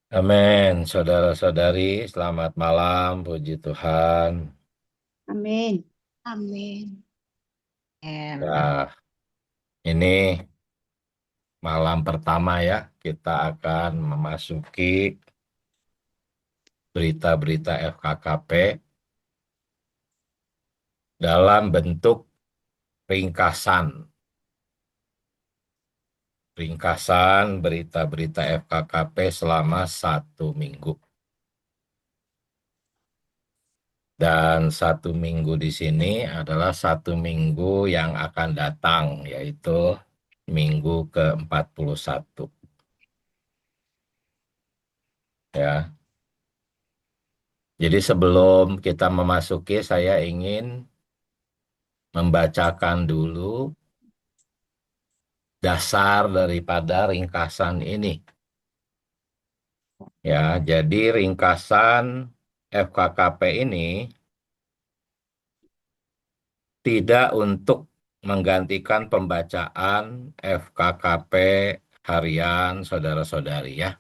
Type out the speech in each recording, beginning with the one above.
Amin, saudara-saudari, selamat malam, puji Tuhan. Amin. Amin. Ya, ini malam pertama ya, kita akan memasuki berita-berita FKKP dalam bentuk ringkasan. Ringkasan berita-berita FKKP selama 1 minggu. Dan 1 minggu di sini adalah 1 minggu yang akan datang, yaitu minggu ke-41. Ya. Jadi sebelum kita memasuki, saya ingin membacakan dulu dasar daripada ringkasan ini. Ya, jadi ringkasan FKKP ini tidak untuk menggantikan pembacaan FKKP harian saudara-saudari ya.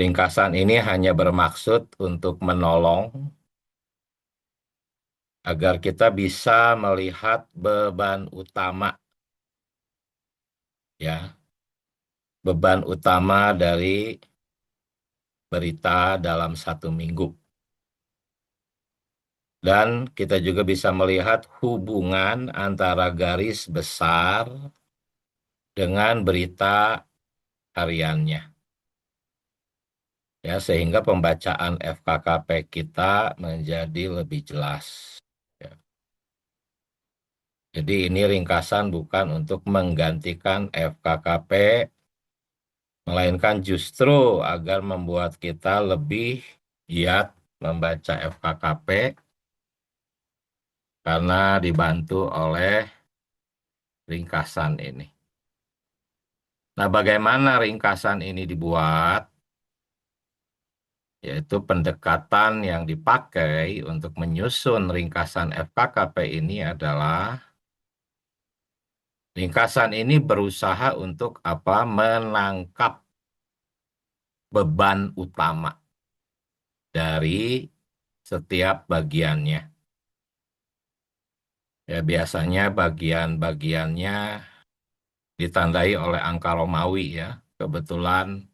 Ringkasan ini hanya bermaksud untuk menolong agar kita bisa melihat beban utama ya, beban utama dari berita dalam 1 minggu. Dan kita juga bisa melihat hubungan antara garis besar dengan berita hariannya. Ya, sehingga pembacaan FKKP kita menjadi lebih jelas. Ya. Jadi ini ringkasan bukan untuk menggantikan FKKP, melainkan justru agar membuat kita lebih giat membaca FKKP karena dibantu oleh ringkasan ini. Nah, bagaimana ringkasan ini dibuat? Yaitu pendekatan yang dipakai untuk menyusun ringkasan FKKP ini adalah ringkasan ini berusaha untuk apa? Menangkap beban utama dari setiap bagiannya. Ya, biasanya bagian-bagiannya ditandai oleh angka Romawi ya. Kebetulan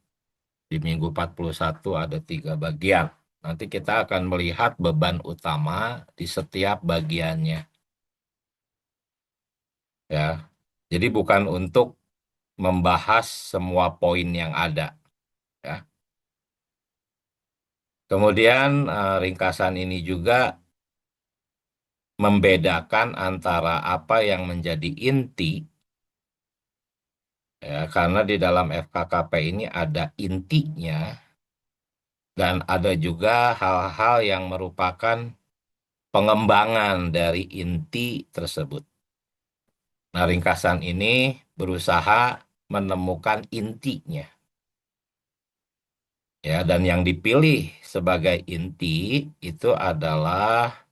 di minggu 41 ada 3 bagian. Nanti kita akan melihat beban utama di setiap bagiannya. Ya, jadi bukan untuk membahas semua poin yang ada. Ya. Kemudian ringkasan ini juga membedakan antara apa yang menjadi inti, ya, karena di dalam FKKP ini ada intinya dan ada juga hal-hal yang merupakan pengembangan dari inti tersebut. Nah, ringkasan ini berusaha menemukan intinya. Ya, dan yang dipilih sebagai inti itu adalah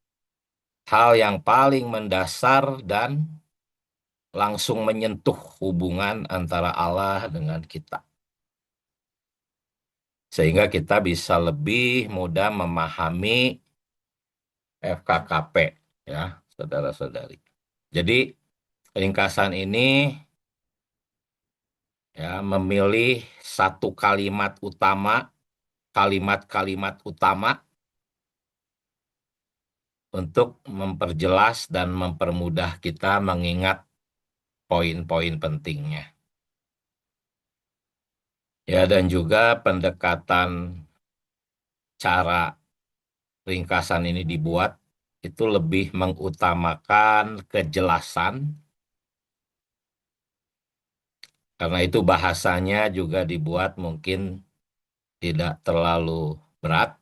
hal yang paling mendasar dan langsung menyentuh hubungan antara Allah dengan kita. Sehingga kita bisa lebih mudah memahami FKKP, ya, saudara-saudari. Jadi, ringkasan ini ya memilih satu kalimat-kalimat utama untuk memperjelas dan mempermudah kita mengingat poin-poin pentingnya. Ya, dan juga pendekatan cara ringkasan ini dibuat itu lebih mengutamakan kejelasan, karena itu bahasanya juga dibuat mungkin tidak terlalu berat,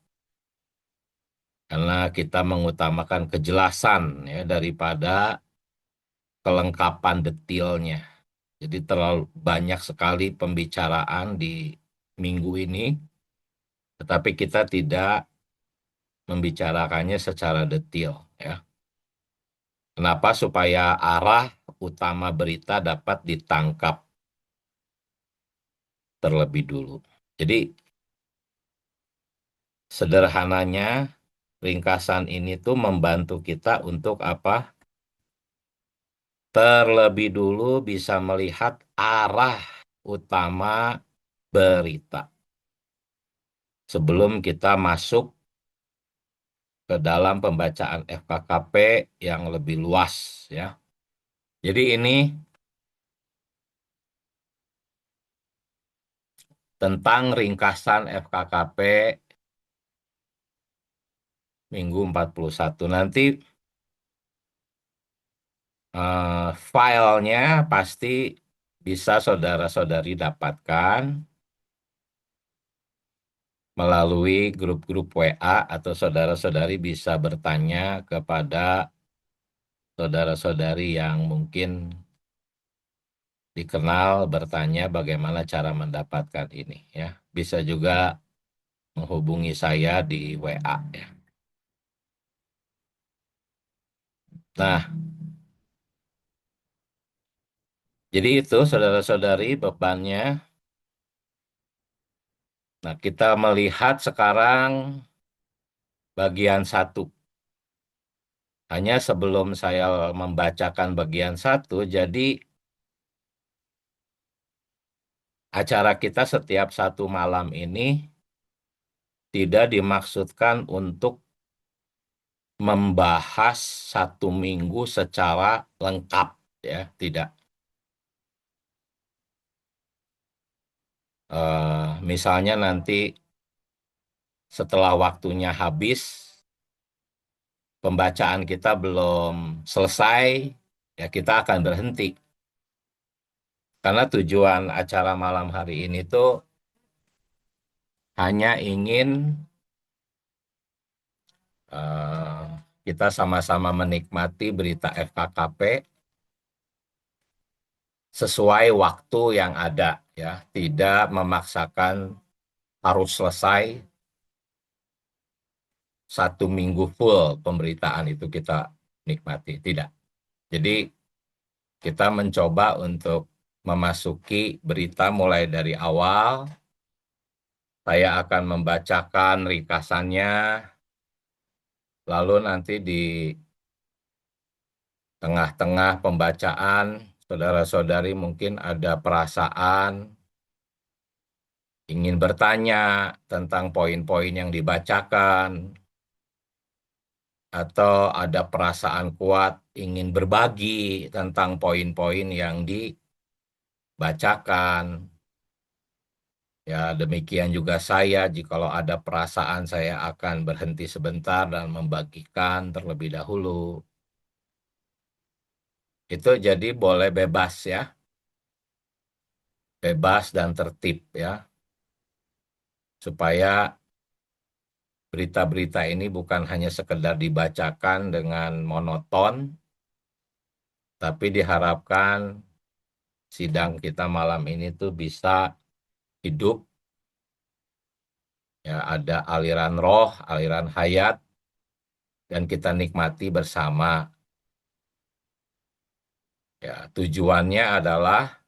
karena kita mengutamakan kejelasan ya daripada kelengkapan detailnya. Jadi terlalu banyak sekali pembicaraan di minggu ini, tetapi kita tidak membicarakannya secara detail ya. Kenapa? Supaya arah utama berita dapat ditangkap terlebih dulu. Jadi sederhananya ringkasan ini tuh membantu kita untuk apa? Terlebih dulu bisa melihat arah utama berita sebelum kita masuk ke dalam pembacaan FKKP yang lebih luas ya. Jadi ini tentang ringkasan FKKP Minggu 41. Nanti filenya pasti bisa saudara-saudari dapatkan melalui grup-grup WA atau saudara-saudari bisa bertanya kepada saudara-saudari yang mungkin dikenal bertanya bagaimana cara mendapatkan ini ya. Bisa juga menghubungi saya di WA ya. Nah, jadi itu saudara-saudari bebannya. Nah, kita melihat sekarang bagian satu. Hanya sebelum saya membacakan bagian satu, jadi acara kita setiap satu malam ini tidak dimaksudkan untuk membahas satu minggu secara lengkap, ya, tidak. Misalnya nanti setelah waktunya habis, pembacaan kita belum selesai, ya kita akan berhenti. Karena tujuan acara malam hari ini tuh hanya ingin eh, kita sama-sama menikmati berita FKKP sesuai waktu yang ada, ya, tidak memaksakan harus selesai satu minggu full pemberitaan itu kita nikmati, tidak. Jadi kita mencoba untuk memasuki berita mulai dari awal. Saya akan membacakan ringkasannya, lalu nanti di tengah-tengah pembacaan, saudara-saudari mungkin ada perasaan ingin bertanya tentang poin-poin yang dibacakan, atau ada perasaan kuat ingin berbagi tentang poin-poin yang dibacakan. Ya, demikian juga saya, jikalau ada perasaan saya akan berhenti sebentar dan membagikan terlebih dahulu. Itu jadi boleh bebas ya, bebas dan tertib ya, supaya berita-berita ini bukan hanya sekedar dibacakan dengan monoton, tapi diharapkan sidang kita malam ini tuh bisa hidup, ya ada aliran roh, aliran hayat, dan kita nikmati bersama. Ya, tujuannya adalah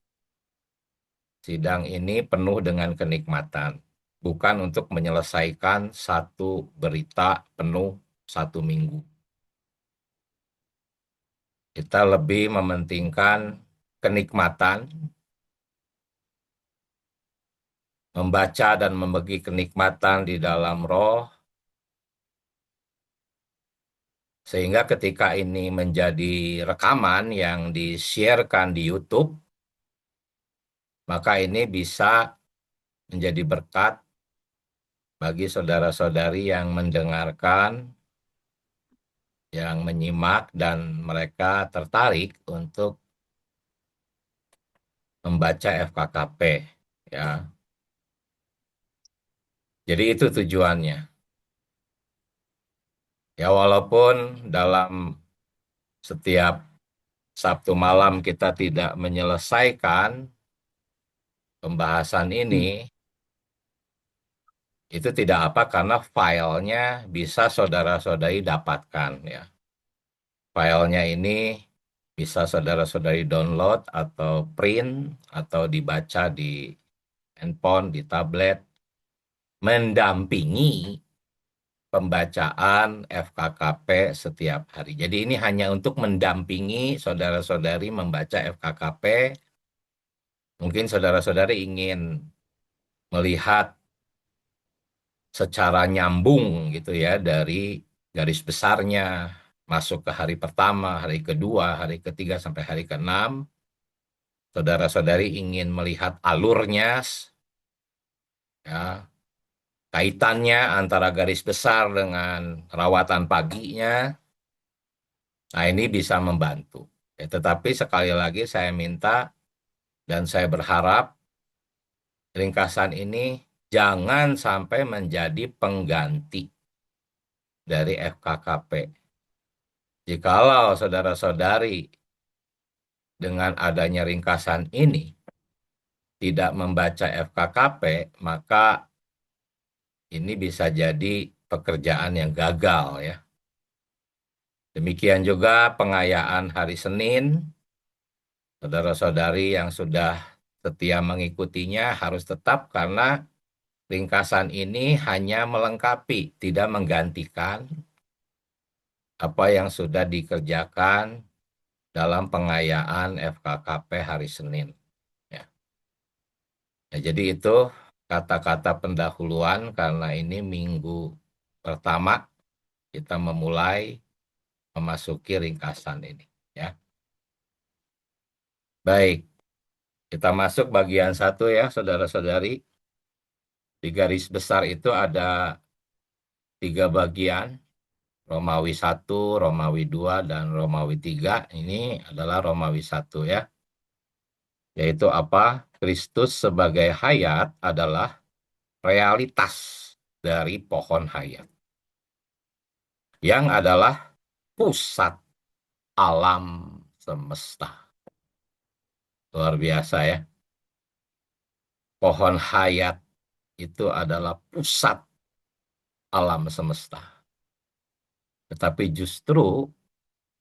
sidang ini penuh dengan kenikmatan, bukan untuk menyelesaikan satu berita penuh satu minggu. Kita lebih mementingkan kenikmatan, membaca dan membagi kenikmatan di dalam roh, sehingga ketika ini menjadi rekaman yang di-sharekan di YouTube, maka ini bisa menjadi berkat bagi saudara-saudari yang mendengarkan, yang menyimak, dan mereka tertarik untuk membaca FKKP. Ya. Jadi itu tujuannya. Ya, walaupun dalam setiap Sabtu malam kita tidak menyelesaikan pembahasan ini, itu tidak apa karena filenya bisa saudara-saudari dapatkan ya. Filenya ini bisa saudara-saudari download atau print atau dibaca di handphone, di tablet. mendampingi pembacaan FKKP setiap hari. Jadi ini hanya untuk mendampingi saudara-saudari membaca FKKP. Mungkin saudara-saudari ingin melihat secara nyambung gitu ya dari garis besarnya masuk ke hari pertama, hari kedua, hari ketiga sampai hari keenam. Saudara-saudari ingin melihat alurnya, ya, kaitannya antara garis besar dengan rawatan paginya. Nah, ini bisa membantu. Ya, tetapi sekali lagi saya minta dan saya berharap ringkasan ini jangan sampai menjadi pengganti dari FKKP. Jikalau saudara-saudari dengan adanya ringkasan ini tidak membaca FKKP, maka ini bisa jadi pekerjaan yang gagal ya. Demikian juga pengayaan hari Senin, saudara-saudari yang sudah setia mengikutinya harus tetap karena ringkasan ini hanya melengkapi, tidak menggantikan apa yang sudah dikerjakan dalam pengayaan FKKP hari Senin. Ya. Ya, jadi itu kata-kata pendahuluan karena ini minggu pertama kita memulai memasuki ringkasan ini. Ya, baik, kita masuk bagian satu ya, saudara-saudari. Di garis besar itu ada 3 bagian, Romawi 1, Romawi 2, dan Romawi 3. Ini adalah Romawi 1 ya. Yaitu apa? Kristus sebagai hayat adalah realitas dari pohon hayat. Yang adalah pusat alam semesta. Luar biasa ya. Pohon hayat itu adalah pusat alam semesta. Tetapi justru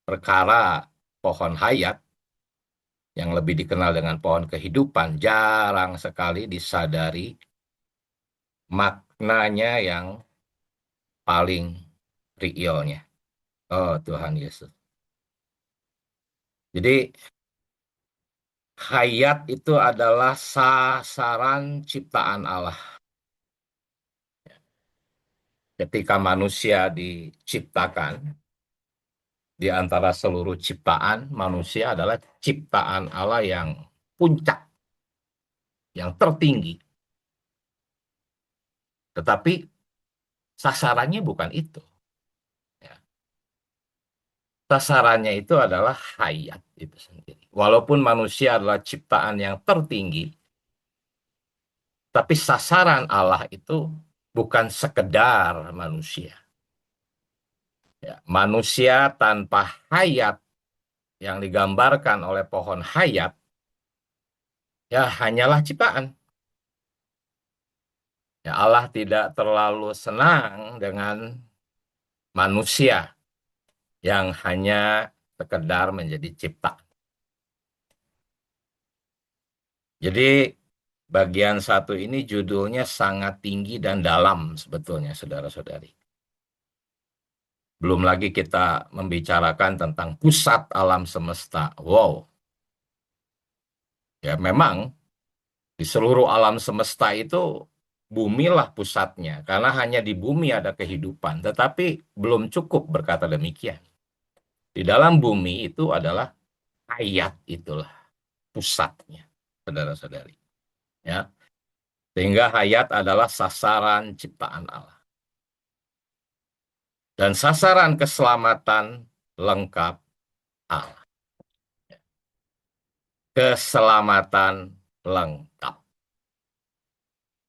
perkara pohon hayat yang lebih dikenal dengan pohon kehidupan jarang sekali disadari maknanya yang paling realnya. Oh Tuhan Yesus. Jadi hayat itu adalah sasaran ciptaan Allah. Ketika manusia diciptakan, di antara seluruh ciptaan, manusia adalah ciptaan Allah yang puncak, yang tertinggi. Tetapi sasarannya bukan itu. Ya. Sasarannya itu adalah hayat itu sendiri. Walaupun manusia adalah ciptaan yang tertinggi, tapi sasaran Allah itu bukan sekedar manusia. Ya, manusia tanpa hayat yang digambarkan oleh pohon hayat, ya hanyalah ciptaan. Ya, Allah tidak terlalu senang dengan manusia yang hanya sekedar menjadi ciptaan. Jadi bagian satu ini judulnya sangat tinggi dan dalam sebetulnya saudara-saudari. Belum lagi kita membicarakan tentang pusat alam semesta. Wow. Ya memang di seluruh alam semesta itu bumilah pusatnya. Karena hanya di bumi ada kehidupan. Tetapi belum cukup berkata demikian. Di dalam bumi itu adalah hayat itulah pusatnya, saudara-saudari. Ya. Sehingga hayat adalah sasaran ciptaan Allah. Dan sasaran keselamatan lengkap Allah. Keselamatan lengkap.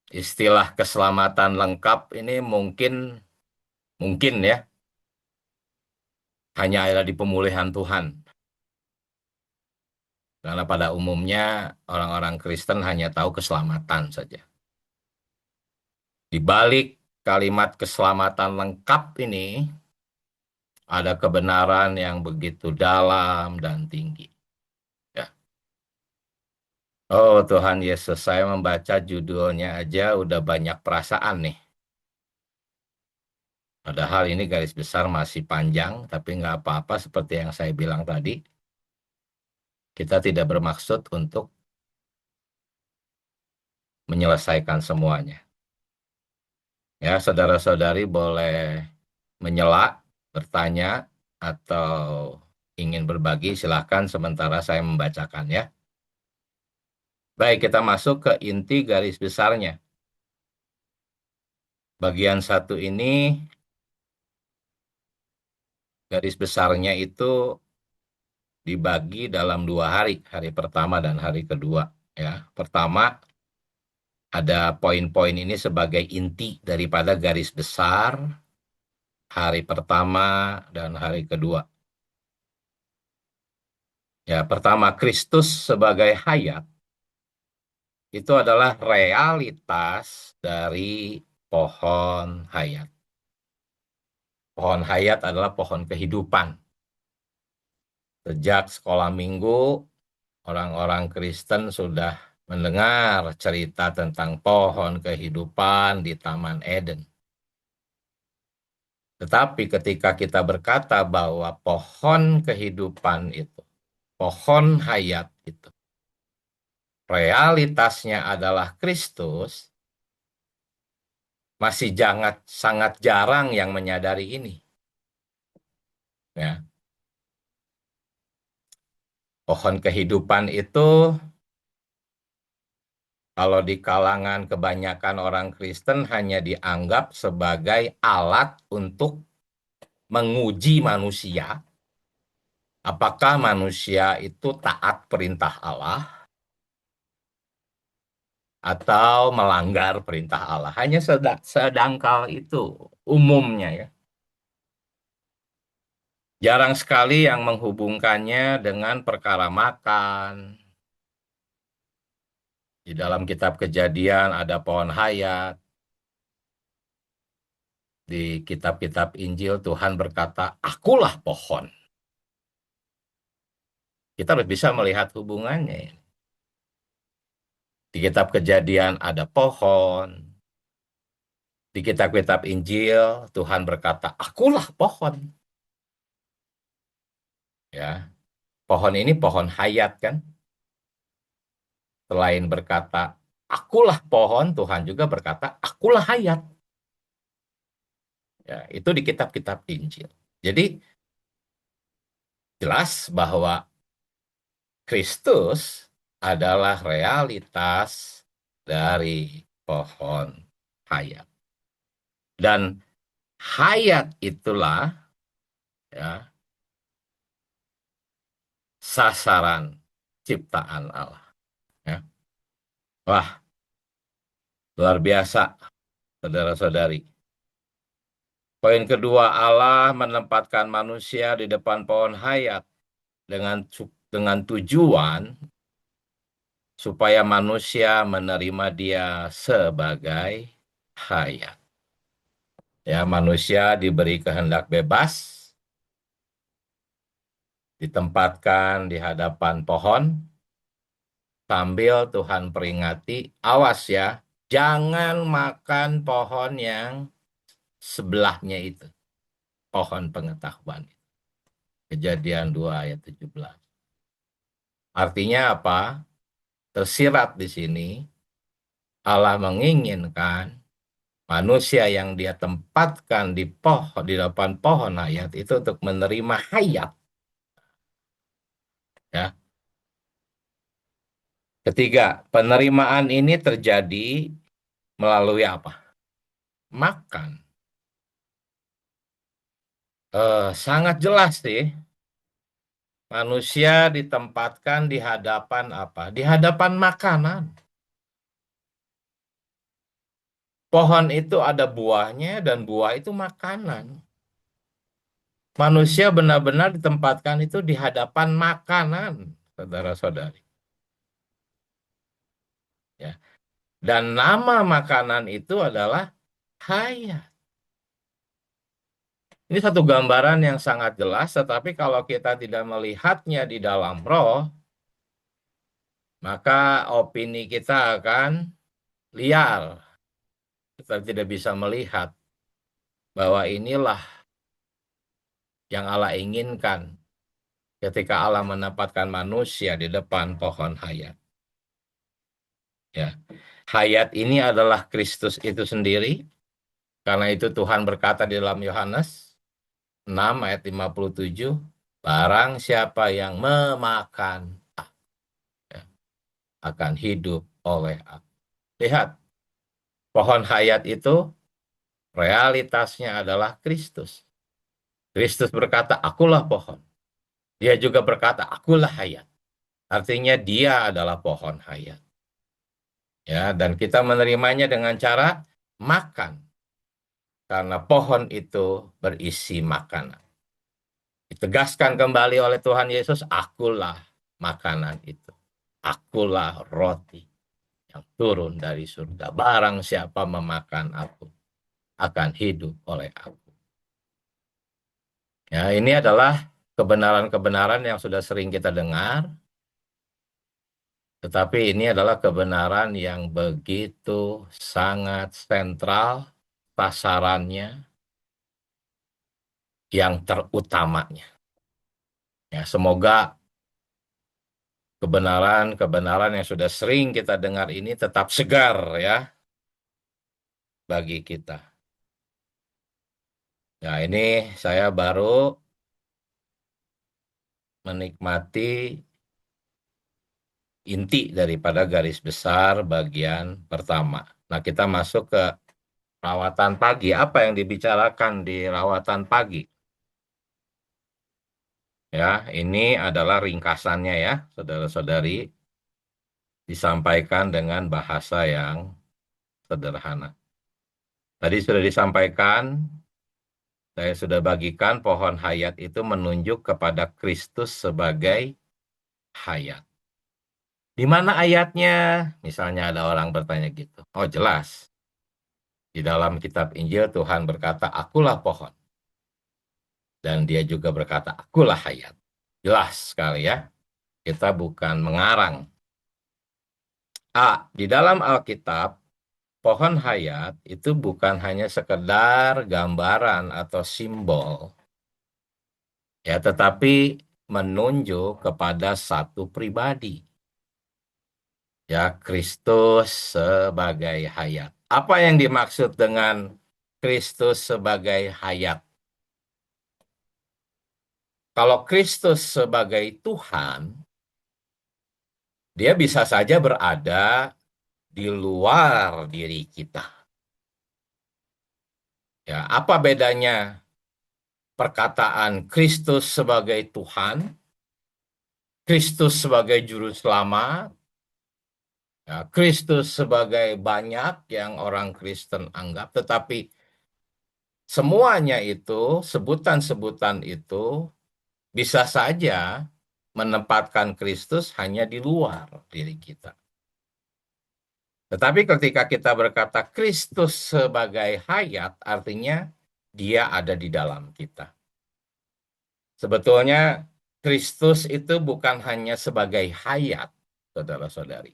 Istilah keselamatan lengkap ini mungkin ya hanya ada di pemulihan Tuhan. Karena pada umumnya orang-orang Kristen hanya tahu keselamatan saja. Di balik kalimat keselamatan lengkap ini ada kebenaran yang begitu dalam dan tinggi. Ya. Oh Tuhan Yesus, saya membaca judulnya aja udah banyak perasaan nih. Padahal ini garis besar masih panjang, tapi nggak apa-apa seperti yang saya bilang tadi. Kita tidak bermaksud untuk menyelesaikan semuanya. Ya, saudara-saudari boleh menyela, bertanya, atau ingin berbagi, silahkan sementara saya membacakan ya. Baik, kita masuk ke inti garis besarnya. Bagian satu ini, garis besarnya itu dibagi dalam 2 hari, hari pertama dan hari kedua. Ya, pertama ada poin-poin ini sebagai inti daripada garis besar hari pertama dan hari kedua. Ya, pertama Kristus sebagai hayat itu adalah realitas dari pohon hayat. Pohon hayat adalah pohon kehidupan. Sejak sekolah minggu, orang-orang Kristen sudah mendengar cerita tentang pohon kehidupan di Taman Eden. Tetapi ketika kita berkata bahwa pohon kehidupan itu, pohon hayat itu, realitasnya adalah Kristus, masih sangat jarang yang menyadari ini. Ya, pohon kehidupan itu kalau di kalangan kebanyakan orang Kristen hanya dianggap sebagai alat untuk menguji manusia, apakah manusia itu taat perintah Allah atau melanggar perintah Allah. Hanya sedangkal itu umumnya ya. Jarang sekali yang menghubungkannya dengan perkara makan. Di dalam kitab Kejadian ada pohon hayat. Di kitab-kitab Injil Tuhan berkata, "Akulah pohon." Kita harus bisa melihat hubungannya, ya. Di kitab Kejadian ada pohon. Di kitab-kitab Injil Tuhan berkata, "Akulah pohon." Ya, pohon ini pohon hayat kan? Selain berkata, "Akulah pohon," Tuhan juga berkata, "Akulah hayat." Ya, itu di kitab-kitab Injil. Jadi jelas bahwa Kristus adalah realitas dari pohon hayat. Dan hayat itulah ya sasaran ciptaan Allah. Ya. Wah, luar biasa, saudara-saudari. Poin kedua, Allah menempatkan manusia di depan pohon hayat dengan tujuan supaya manusia menerima dia sebagai hayat. Ya, manusia diberi kehendak bebas, ditempatkan di hadapan pohon, sambil Tuhan peringati, awas ya, jangan makan pohon yang sebelahnya itu, pohon pengetahuan. Kejadian 2 ayat 17. Artinya apa? Tersirat di sini, Allah menginginkan manusia yang dia tempatkan di depan pohon hayat itu untuk menerima hayat. Ya. Ketiga, penerimaan ini terjadi melalui apa? Makan. Sangat jelas sih, manusia ditempatkan di hadapan apa? Di hadapan makanan. Pohon itu ada buahnya dan buah itu makanan. Manusia benar-benar ditempatkan itu di hadapan makanan, saudara-saudari. Ya. Dan nama makanan itu adalah hayat. Ini satu gambaran yang sangat jelas, tetapi kalau kita tidak melihatnya di dalam roh, maka opini kita akan liar. Kita tidak bisa melihat bahwa inilah yang Allah inginkan ketika Allah menempatkan manusia di depan pohon hayat. Ya, hayat ini adalah Kristus itu sendiri. Karena itu Tuhan berkata di dalam Yohanes 6 ayat 57, barang siapa yang memakan ya, akan hidup oleh aku. Lihat, pohon hayat itu realitasnya adalah Kristus. Kristus berkata, akulah pohon. Dia juga berkata, akulah hayat. Artinya dia adalah pohon hayat. Ya, dan kita menerimanya dengan cara makan. Karena pohon itu berisi makanan. Ditegaskan kembali oleh Tuhan Yesus, akulah makanan itu. Akulah roti yang turun dari surga. Barang siapa memakan aku, akan hidup oleh aku. Ya, ini adalah kebenaran-kebenaran yang sudah sering kita dengar, tetapi ini adalah kebenaran yang begitu sangat sentral, sasarannya, yang terutamanya. Ya, semoga kebenaran-kebenaran yang sudah sering kita dengar ini tetap segar ya bagi kita. Nah, ini saya baru menikmati inti daripada garis besar bagian pertama. Nah, kita masuk ke rawatan pagi. Apa yang dibicarakan di rawatan pagi? Ya, ini adalah ringkasannya ya, saudara-saudari, disampaikan dengan bahasa yang sederhana. Tadi sudah disampaikan, saya sudah bagikan pohon hayat itu menunjuk kepada Kristus sebagai hayat. Di mana ayatnya? Misalnya ada orang bertanya gitu. Oh jelas, di dalam kitab Injil Tuhan berkata, akulah pohon. Dan dia juga berkata, akulah hayat. Jelas sekali ya, kita bukan mengarang. Di dalam Alkitab, pohon hayat itu bukan hanya sekedar gambaran atau simbol, ya, tetapi menunjuk kepada satu pribadi, ya, Kristus sebagai hayat. Apa yang dimaksud dengan Kristus sebagai hayat? Kalau Kristus sebagai Tuhan, dia bisa saja berada di luar diri kita. Ya, apa bedanya perkataan Kristus sebagai Tuhan, Kristus sebagai juru selamat, ya, Kristus sebagai banyak yang orang Kristen anggap, tetapi semuanya itu, sebutan-sebutan itu bisa saja menempatkan Kristus hanya di luar diri kita. Tetapi ketika kita berkata Kristus sebagai hayat, artinya dia ada di dalam kita. Sebetulnya Kristus itu bukan hanya sebagai hayat, saudara-saudari.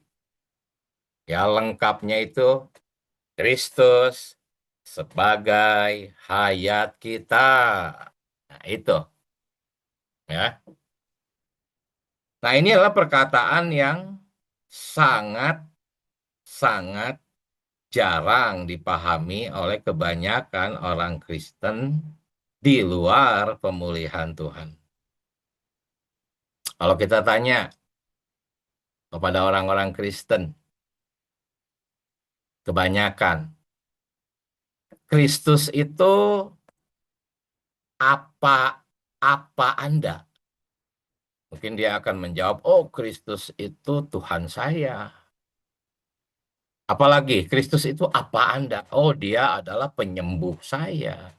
Ya, lengkapnya itu Kristus sebagai hayat kita. Nah, itu ya. Nah, ini adalah perkataan yang sangat jarang dipahami oleh kebanyakan orang Kristen di luar pemulihan Tuhan. Kalau kita tanya kepada orang-orang Kristen, kebanyakan, Kristus itu apa apa Anda? Mungkin dia akan menjawab, oh Kristus itu Tuhan saya. Apalagi Kristus itu apa Anda? Oh dia adalah penyembuh saya.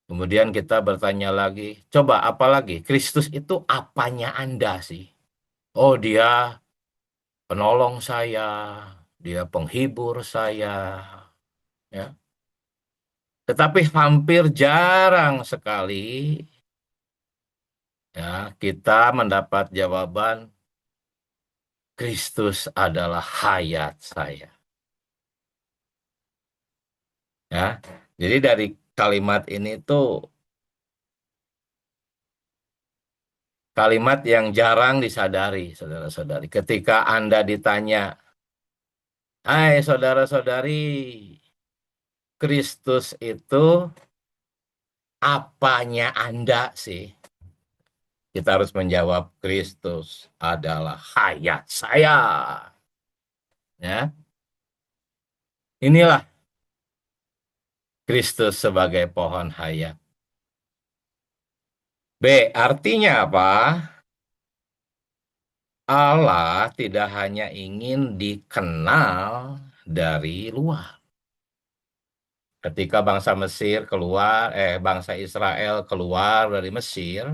Kemudian kita bertanya lagi, coba apa lagi? Kristus itu apanya Anda sih? Oh dia penolong saya, dia penghibur saya. Ya. Tetapi hampir jarang sekali ya kita mendapat jawaban, Kristus adalah hayat saya. Ya, jadi dari kalimat ini tuh kalimat yang jarang disadari, saudara-saudari. Ketika Anda ditanya, "Hai saudara-saudari, Kristus itu apanya Anda sih?" Kita harus menjawab, Kristus adalah hayat saya. Ya, inilah Kristus sebagai pohon hayat. B, artinya apa? Allah tidak hanya ingin dikenal dari luar. Ketika bangsa Mesir keluar, bangsa Israel keluar dari Mesir,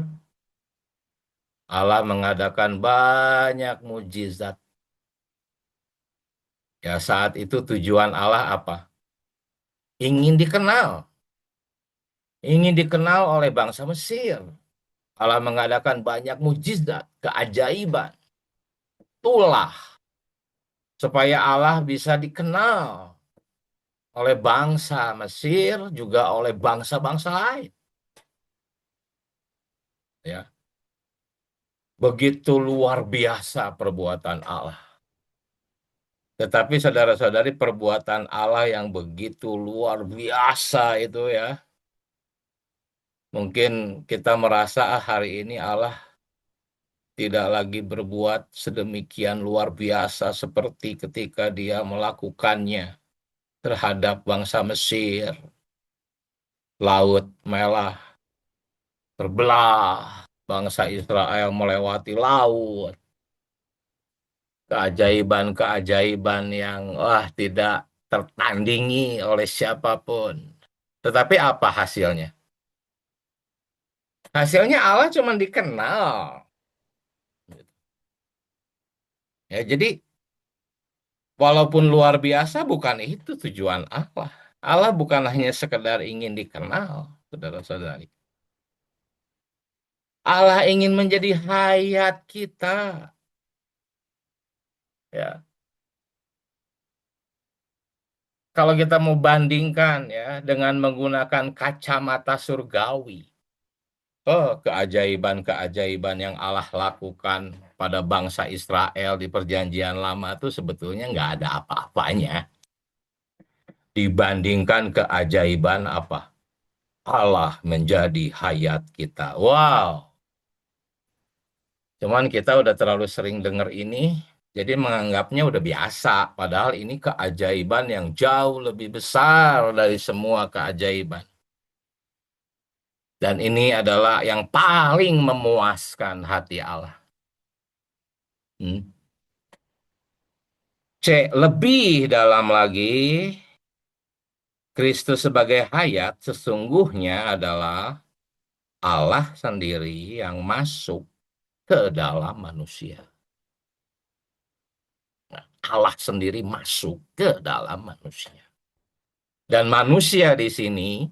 Allah mengadakan banyak mujizat. Ya, saat itu tujuan Allah apa? Ingin dikenal. Ingin dikenal oleh bangsa Mesir. Allah mengadakan banyak mujizat, keajaiban. Itulah supaya Allah bisa dikenal oleh bangsa Mesir, juga oleh bangsa-bangsa lain. Ya, begitu luar biasa perbuatan Allah. Tetapi saudara-saudari, perbuatan Allah yang begitu luar biasa itu ya, mungkin kita merasa hari ini Allah tidak lagi berbuat sedemikian luar biasa seperti ketika Dia melakukannya terhadap bangsa Mesir. Laut Merah terbelah, bangsa Israel melewati laut. Keajaiban-keajaiban yang tidak tertandingi oleh siapapun. Tetapi apa hasilnya? Hasilnya Allah cuma dikenal. Ya, jadi walaupun luar biasa bukan itu tujuan Allah. Allah bukan hanya sekedar ingin dikenal, saudara-saudari. Allah ingin menjadi hayat kita. Ya, kalau kita mau bandingkan ya dengan menggunakan kacamata surgawi, keajaiban-keajaiban yang Allah lakukan pada bangsa Israel di Perjanjian Lama itu sebetulnya nggak ada apa-apanya dibandingkan keajaiban apa? Allah menjadi hayat kita. Wow, cuman kita udah terlalu sering dengar ini, jadi menganggapnya udah biasa. Padahal ini keajaiban yang jauh lebih besar dari semua keajaiban. Dan ini adalah yang paling memuaskan hati Allah. Hmm. C. Lebih dalam lagi, Kristus sebagai hayat sesungguhnya adalah Allah sendiri yang masuk ke dalam manusia. Allah sendiri masuk ke dalam manusia. Dan manusia di sini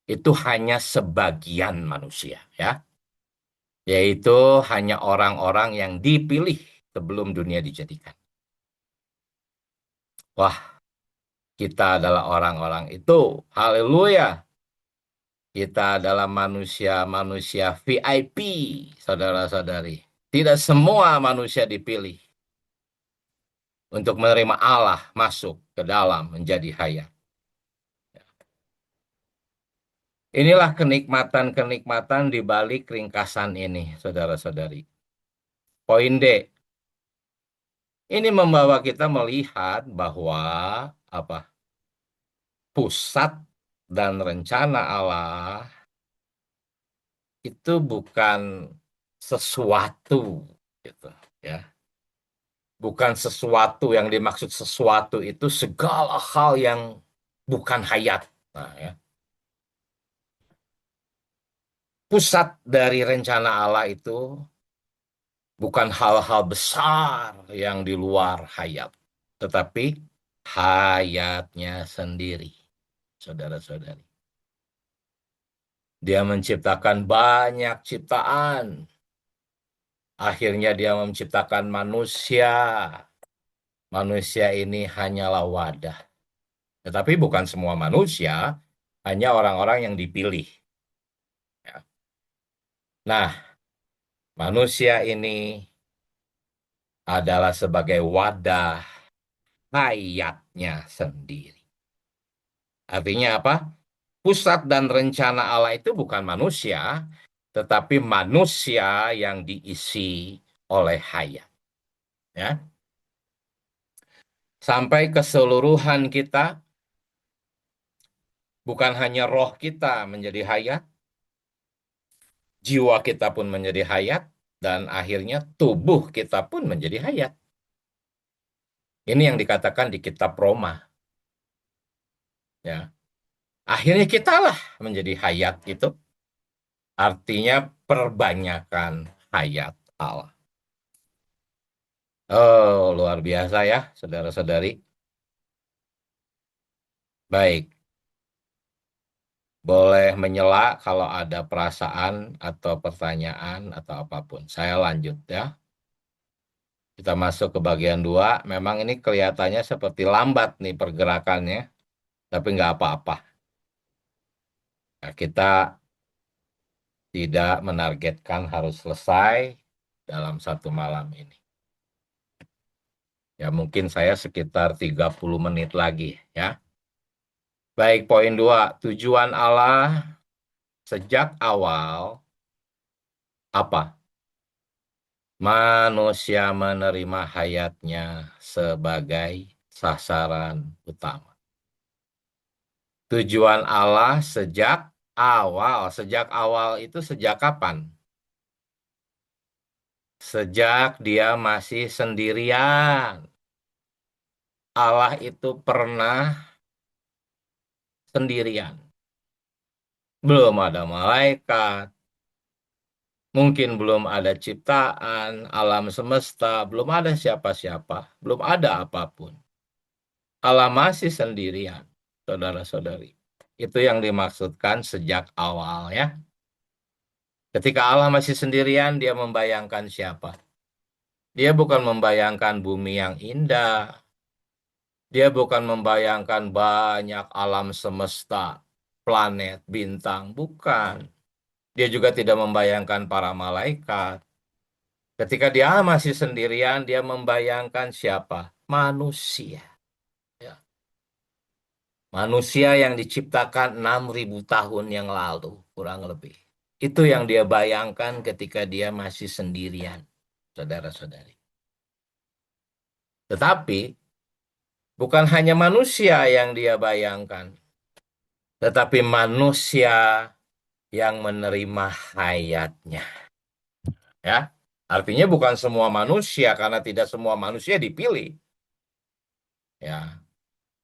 itu hanya sebagian manusia, ya. Yaitu hanya orang-orang yang dipilih sebelum dunia dijadikan. Wah, kita adalah orang-orang itu. Haleluya. Kita adalah manusia-manusia VIP, saudara-saudari. Tidak semua manusia dipilih untuk menerima Allah masuk ke dalam menjadi hayat. Inilah kenikmatan-kenikmatan di balik ringkasan ini, saudara-saudari. Poin D, ini membawa kita melihat bahwa apa? Pusat dan rencana Allah itu bukan sesuatu gitu ya. Bukan sesuatu yang dimaksud sesuatu itu segala hal yang bukan hayat. Nah, ya. Pusat dari rencana Allah itu bukan hal-hal besar yang di luar hayat, tetapi hayatnya sendiri, saudara-saudari. Dia menciptakan banyak ciptaan. Akhirnya dia menciptakan manusia. Manusia ini hanyalah wadah. Tetapi bukan semua manusia, hanya orang-orang yang dipilih. Ya. Nah, manusia ini adalah sebagai wadah hayatnya sendiri. Artinya apa? Pusat dan rencana Allah itu bukan manusia, tetapi manusia yang diisi oleh hayat. Ya. Sampai keseluruhan kita, bukan hanya roh kita menjadi hayat, jiwa kita pun menjadi hayat, dan akhirnya tubuh kita pun menjadi hayat. Ini yang dikatakan di kitab Roma. Ya. Akhirnya kitalah menjadi hayat itu. Artinya perbanyakan hayat Allah. Oh, luar biasa ya, saudara-saudari. Baik, boleh menyela kalau ada perasaan atau pertanyaan atau apapun. Saya lanjut ya. Kita masuk ke bagian 2. Memang ini kelihatannya seperti lambat nih pergerakannya, tapi nggak apa-apa. Nah, kita tidak menargetkan harus selesai dalam satu malam ini. Ya mungkin saya sekitar 30 menit lagi ya. Baik, poin 2. Tujuan Allah sejak awal apa? Manusia menerima hayatnya sebagai sasaran utama. Tujuan Allah sejak awal itu sejak kapan? Sejak dia masih sendirian. Allah itu pernah sendirian. Belum ada malaikat, mungkin belum ada ciptaan, alam semesta, belum ada siapa-siapa, belum ada apapun. Allah masih sendirian, saudara-saudari. Itu yang dimaksudkan sejak awal ya. Ketika Allah masih sendirian, dia membayangkan siapa? Dia bukan membayangkan bumi yang indah. Dia bukan membayangkan banyak alam semesta, planet, bintang. Bukan. Dia juga tidak membayangkan para malaikat. Ketika dia masih sendirian, dia membayangkan siapa? Manusia. Ya. Manusia yang diciptakan 6.000 tahun yang lalu, kurang lebih. Itu yang dia bayangkan ketika dia masih sendirian, saudara-saudari. Tetapi, bukan hanya manusia yang dia bayangkan, tetapi manusia yang menerima hayatnya. Ya, artinya bukan semua manusia, karena tidak semua manusia dipilih. Ya,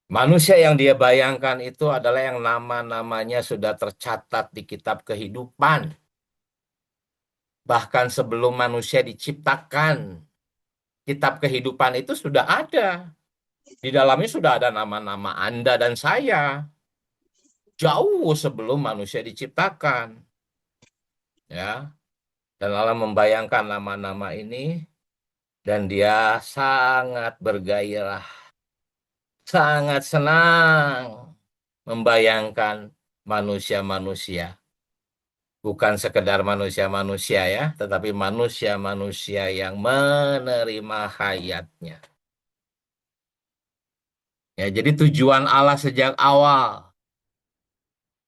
manusia yang dia bayangkan itu adalah yang nama-namanya sudah tercatat di kitab kehidupan. Bahkan sebelum manusia diciptakan, kitab kehidupan itu sudah ada. Di dalamnya sudah ada nama-nama Anda dan saya. Jauh sebelum manusia diciptakan. Ya, dan Allah membayangkan nama-nama ini dan dia sangat bergairah, sangat senang membayangkan manusia-manusia. Bukan sekedar manusia-manusia ya, tetapi manusia-manusia yang menerima hayatnya. Ya, jadi tujuan Allah sejak awal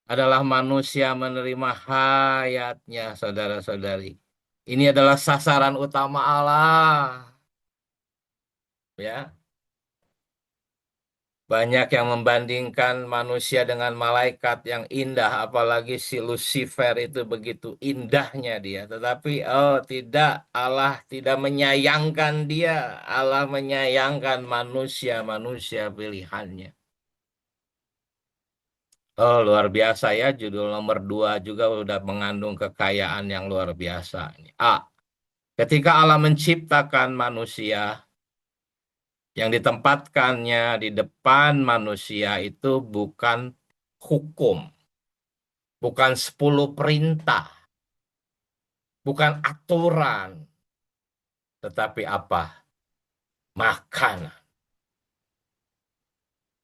adalah manusia menerima hayatnya, saudara-saudari. Ini adalah sasaran utama Allah. Ya, banyak yang membandingkan manusia dengan malaikat yang indah, apalagi si Lucifer itu begitu indahnya dia. Tetapi oh tidak, Allah tidak menyayangkan dia. Allah menyayangkan manusia-manusia pilihannya. Oh luar biasa ya, judul nomor 2 juga udah mengandung kekayaan yang luar biasa. A. Ketika Allah menciptakan manusia, yang ditempatkannya di depan manusia itu bukan hukum, bukan 10 perintah, bukan aturan, Tetapi apa? Makanan.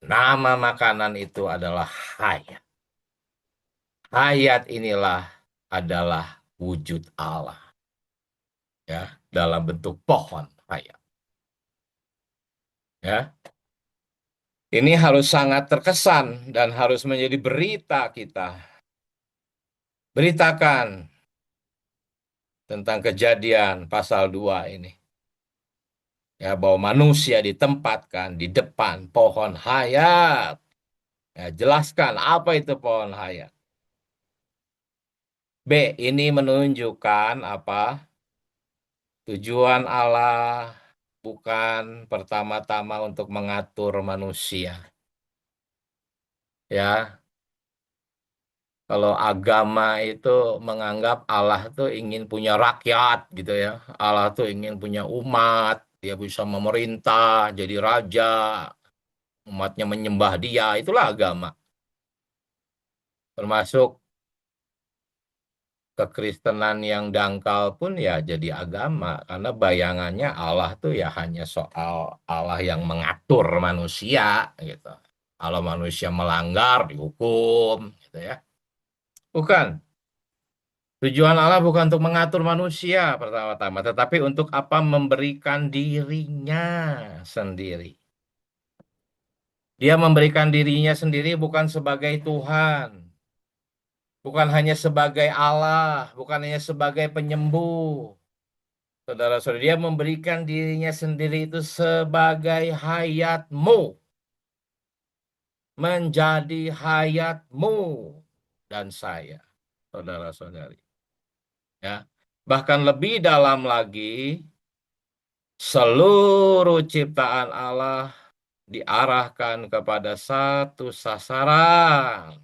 Nama makanan itu adalah hayat. Hayat inilah adalah wujud Allah, ya, dalam bentuk pohon hayat. Ya, ini harus sangat terkesan dan harus menjadi berita kita. Beritakan tentang kejadian pasal 2 ini. Ya, bahwa manusia ditempatkan di depan pohon hayat. Ya, jelaskan apa itu pohon hayat. B, ini menunjukkan apa? Tujuan Allah bukan pertama-tama untuk mengatur manusia. Ya, kalau agama itu menganggap Allah tuh ingin punya rakyat gitu ya. Allah tuh ingin punya umat, dia bisa memerintah, jadi raja, umatnya menyembah dia, itulah agama. Termasuk kekristenan yang dangkal pun ya jadi agama, karena bayangannya Allah tuh ya hanya soal Allah yang mengatur manusia gitu. Kalau manusia melanggar dihukum gitu ya. Bukan. Tujuan Allah bukan untuk mengatur manusia pertama-tama, tetapi untuk apa? Memberikan dirinya sendiri. Dia memberikan dirinya sendiri bukan sebagai Tuhan, bukan hanya sebagai Allah, bukan hanya sebagai penyembuh. Saudara-saudara, dia memberikan dirinya sendiri itu sebagai hayatmu, menjadi hayatmu dan saya, saudara-saudari. Ya, bahkan lebih dalam lagi, seluruh ciptaan Allah diarahkan kepada satu sasaran,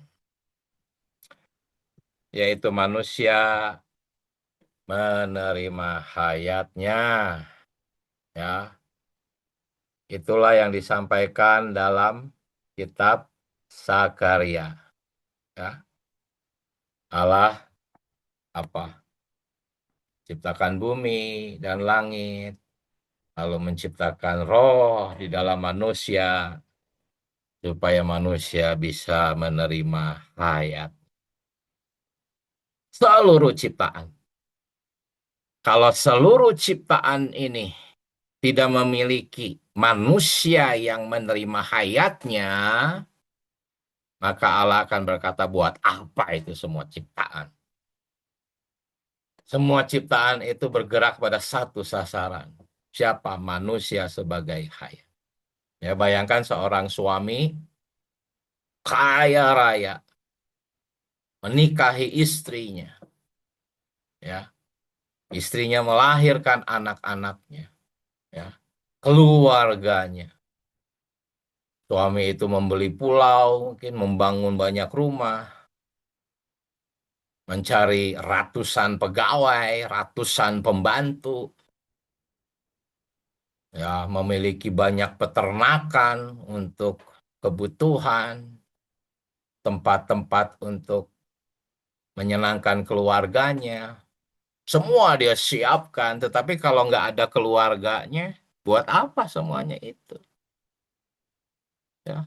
yaitu manusia menerima hayatnya. Ya, itulah yang disampaikan dalam kitab Sakaria. Ya, Allah apa? Ciptakan bumi dan langit, lalu menciptakan roh di dalam manusia supaya manusia bisa menerima hayat. Seluruh ciptaan. Kalau seluruh ciptaan ini tidak memiliki manusia yang menerima hayatnya, maka Allah akan berkata, buat apa itu semua ciptaan? Semua ciptaan itu bergerak pada satu sasaran. Siapa? Manusia sebagai hayat. Ya, bayangkan seorang suami kaya raya menikahi istrinya. Ya, istrinya melahirkan anak-anaknya. Ya, keluarganya. Suami itu membeli pulau, mungkin membangun banyak rumah, mencari ratusan pegawai, ratusan pembantu, ya, memiliki banyak peternakan untuk kebutuhan, tempat-tempat untuk menyenangkan keluarganya. Semua dia siapkan, tetapi kalau nggak ada keluarganya, buat apa semuanya itu? Ya,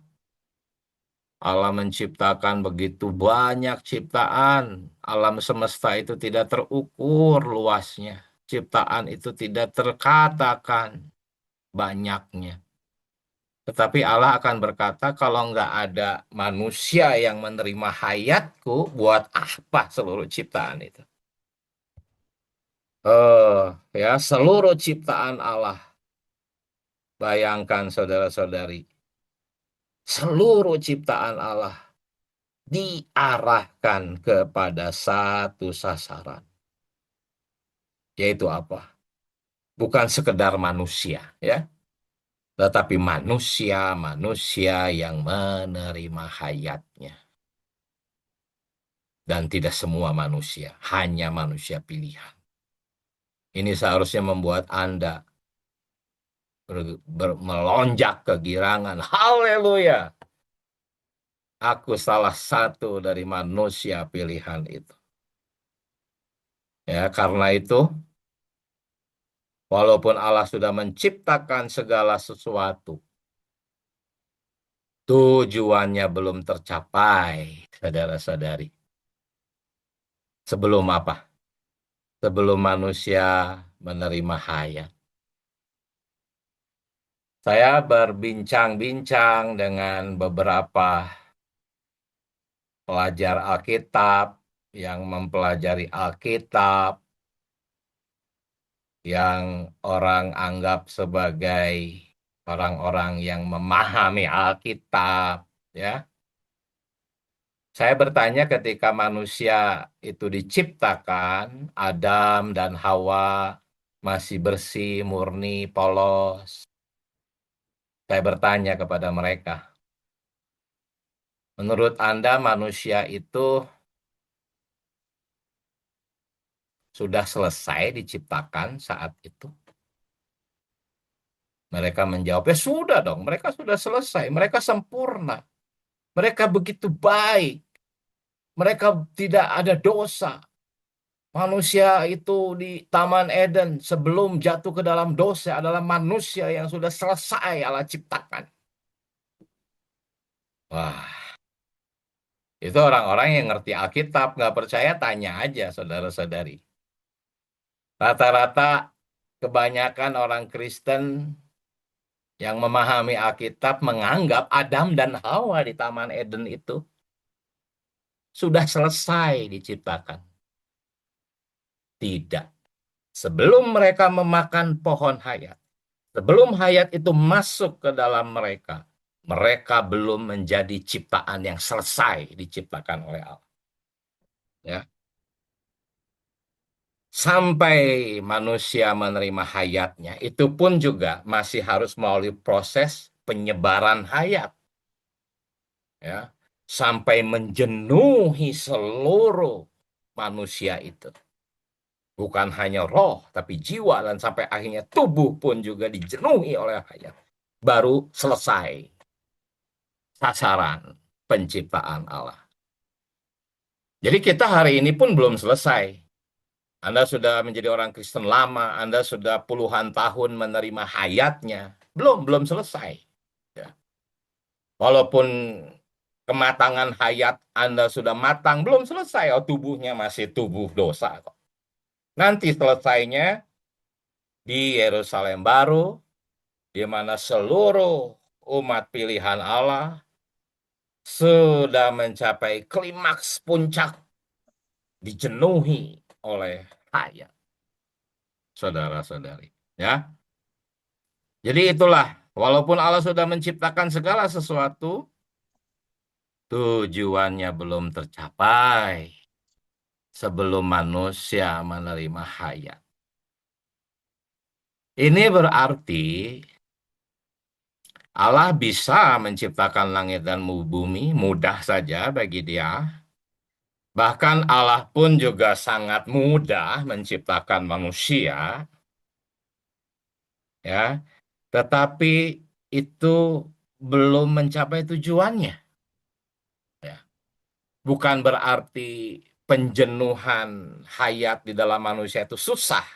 Allah menciptakan begitu banyak ciptaan. Alam semesta itu tidak terukur luasnya. Ciptaan itu tidak terkatakan banyaknya. Tetapi Allah akan berkata, kalau nggak ada manusia yang menerima hayatku, buat apa seluruh ciptaan itu? Ya, seluruh ciptaan Allah. Bayangkan saudara-saudari, seluruh ciptaan Allah diarahkan kepada satu sasaran. Yaitu apa? Bukan sekedar manusia, ya, tetapi manusia-manusia yang menerima hayatnya. Dan tidak semua manusia, hanya manusia pilihan. Ini seharusnya membuat Anda melonjak kegirangan. Haleluya! Aku salah satu dari manusia pilihan itu. Ya, karena itu Walaupun Allah sudah menciptakan segala sesuatu, tujuannya belum tercapai, saudara-saudari. Sebelum apa? Sebelum manusia menerima hayat. Saya berbincang-bincang dengan beberapa pelajar Alkitab yang mempelajari Alkitab, yang orang anggap sebagai orang-orang yang memahami Alkitab, ya. Saya bertanya ketika manusia itu diciptakan, Adam dan Hawa masih bersih, murni, polos. Saya bertanya kepada mereka, menurut Anda manusia itu sudah selesai diciptakan saat itu? Mereka menjawab, ya sudah dong, mereka sudah selesai, mereka sempurna, mereka begitu baik, mereka tidak ada dosa. Manusia itu di Taman Eden sebelum jatuh ke dalam dosa adalah manusia yang sudah selesai Allah ciptakan. Wah, itu orang-orang yang ngerti Alkitab, nggak percaya tanya aja saudara-saudari. Rata-rata kebanyakan orang Kristen yang memahami Alkitab menganggap Adam dan Hawa di Taman Eden itu sudah selesai diciptakan. Tidak. Sebelum mereka memakan pohon hayat, sebelum hayat itu masuk ke dalam mereka, mereka belum menjadi ciptaan yang selesai diciptakan oleh Allah. Ya. Sampai manusia menerima hayatnya, itu pun juga masih harus melalui proses penyebaran hayat. Ya. Sampai menjenuhi seluruh manusia itu. Bukan hanya roh, tapi jiwa, dan sampai akhirnya tubuh pun juga dijenuhi oleh hayat. Baru selesai sasaran penciptaan Allah. Jadi kita hari ini pun belum selesai. Anda sudah menjadi orang Kristen lama, Anda sudah puluhan tahun menerima hayatnya. Belum selesai. Ya. Walaupun kematangan hayat Anda sudah matang, belum selesai. Oh, tubuhnya masih tubuh dosa kok. Nanti selesainya di Yerusalem baru, di mana seluruh umat pilihan Allah sudah mencapai klimaks puncak, dijenuhi oleh hayat, saudara-saudari. Ya, jadi itulah, walaupun Allah sudah menciptakan segala sesuatu, tujuannya belum tercapai sebelum manusia menerima hayat. Ini berarti Allah bisa menciptakan langit dan bumi mudah saja bagi Dia. Bahkan Allah pun juga sangat mudah menciptakan manusia, ya. Tetapi itu belum mencapai tujuannya, ya. Bukan berarti penjenuhan hayat di dalam manusia itu susah.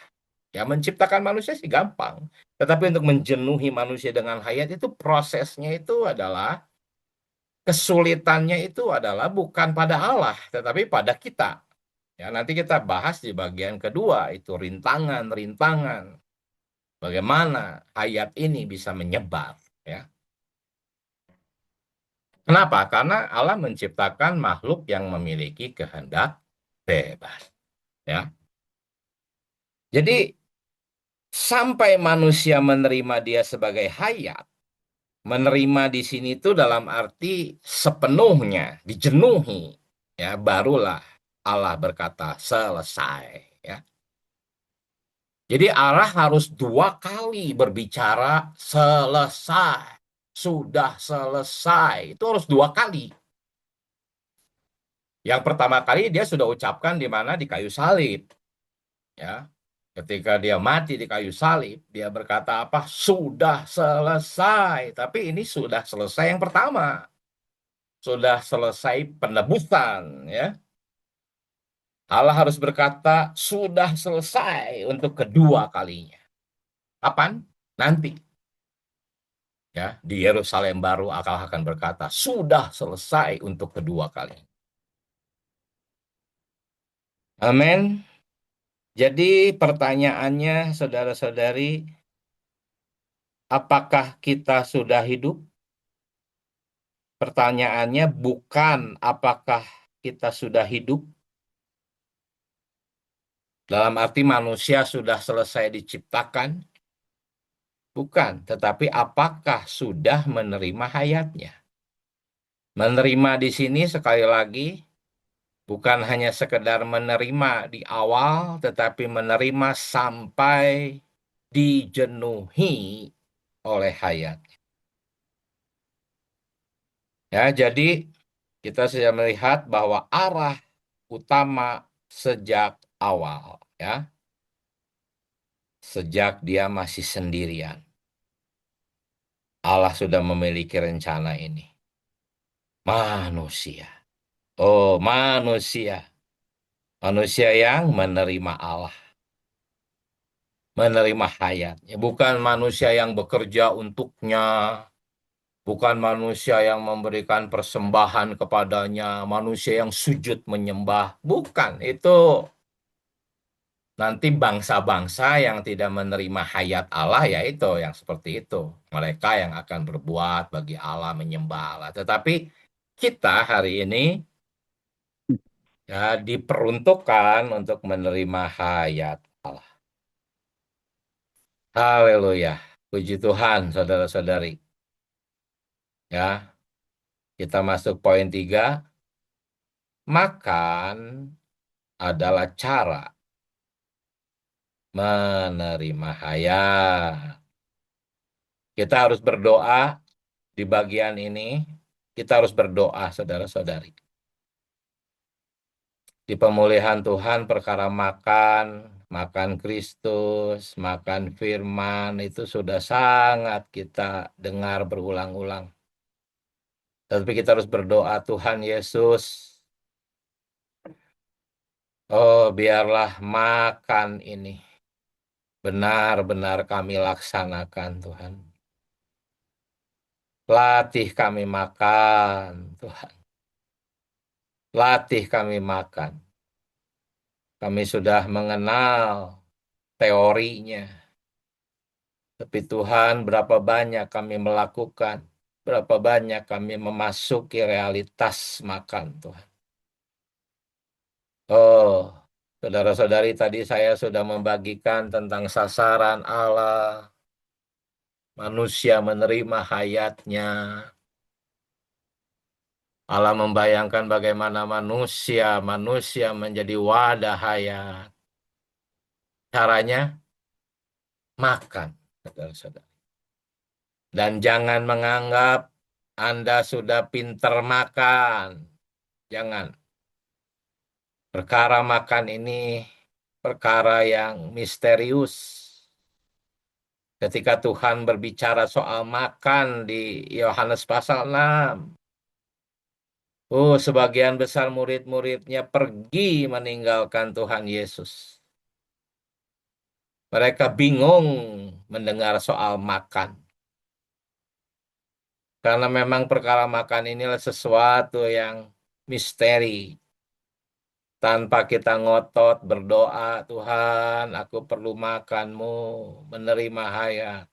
Ya, menciptakan manusia sih gampang. Tetapi untuk menjenuhi manusia dengan hayat itu prosesnya itu adalah kesulitannya itu adalah bukan pada Allah, tetapi pada kita. Ya, nanti kita bahas di bagian kedua itu rintangan-rintangan bagaimana hayat ini bisa menyebar, ya. Kenapa? Karena Allah menciptakan makhluk yang memiliki kehendak bebas, ya. Jadi sampai manusia menerima dia sebagai hayat, menerima di sini itu dalam arti sepenuhnya dijenuhi, ya, barulah Allah berkata selesai, ya. Jadi Allah harus dua kali berbicara selesai, sudah selesai, itu harus dua kali. Yang pertama kali dia sudah ucapkan di mana, di kayu salib, ya. Ketika dia mati di kayu salib, dia berkata apa? Sudah selesai. Tapi ini sudah selesai yang pertama. Sudah selesai penebusan, ya. Allah harus berkata sudah selesai untuk kedua kalinya. Kapan? Nanti. Ya, di Yerusalem baru Allah akan berkata, sudah selesai untuk kedua kali. Amin. Jadi pertanyaannya, saudara-saudari, apakah kita sudah hidup? Pertanyaannya bukan apakah kita sudah hidup, dalam arti manusia sudah selesai diciptakan, bukan, tetapi apakah sudah menerima hayatnya. Menerima di sini sekali lagi bukan hanya sekedar menerima di awal, tetapi menerima sampai dijenuhi oleh hayat. Ya, jadi kita sudah melihat bahwa arah utama sejak awal, ya, sejak dia masih sendirian, Allah sudah memiliki rencana ini. Manusia, oh manusia, manusia yang menerima Allah, menerima hayatnya, bukan manusia yang bekerja untuknya, bukan manusia yang memberikan persembahan kepadanya, manusia yang sujud menyembah, bukan itu. Nanti bangsa-bangsa yang tidak menerima hayat Allah, ya itu yang seperti itu. Mereka yang akan berbuat bagi Allah, menyembah Allah. Tetapi kita hari ini ya diperuntukkan untuk menerima hayat Allah. Haleluya. Puji Tuhan, saudara-saudari. Ya, kita masuk poin 3. Makan adalah cara menerima hayat. Kita harus berdoa di bagian ini. Kita harus berdoa, saudara-saudari. Di pemulihan Tuhan, perkara makan, makan Kristus, makan firman, itu sudah sangat kita dengar berulang-ulang. Tapi kita harus berdoa, Tuhan Yesus, oh biarlah makan ini benar-benar kami laksanakan, Tuhan. Latih kami makan, Tuhan. Latih kami makan. Kami sudah mengenal teorinya. Tapi Tuhan, berapa banyak kami melakukan, berapa banyak kami memasuki realitas makan, Tuhan. Oh, saudara-saudari, tadi saya sudah membagikan tentang sasaran Allah, manusia menerima hayatnya. Allah membayangkan bagaimana manusia menjadi wadah hayat. Caranya makan, saudara-saudara. Dan jangan menganggap Anda sudah pinter makan. Jangan. Perkara makan ini perkara yang misterius. Ketika Tuhan berbicara soal makan di Yohanes pasal 6. Oh, sebagian besar murid-muridnya pergi meninggalkan Tuhan Yesus. Mereka bingung mendengar soal makan. Karena memang perkara makan inilah sesuatu yang misteri. Tanpa kita ngotot berdoa, Tuhan, aku perlu makan-Mu, menerima hayat.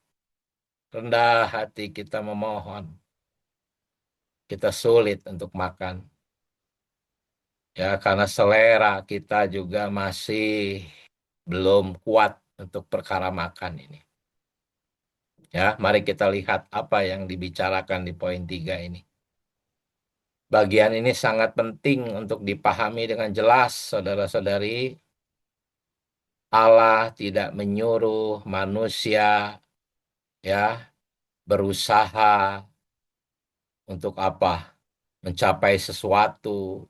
Rendah hati kita memohon. Kita sulit untuk makan. Ya, karena selera kita juga masih belum kuat untuk perkara makan ini. Ya, mari kita lihat apa yang dibicarakan di poin 3 ini. Bagian ini sangat penting untuk dipahami dengan jelas, saudara-saudari. Allah tidak menyuruh manusia ya berusaha untuk apa? Mencapai sesuatu,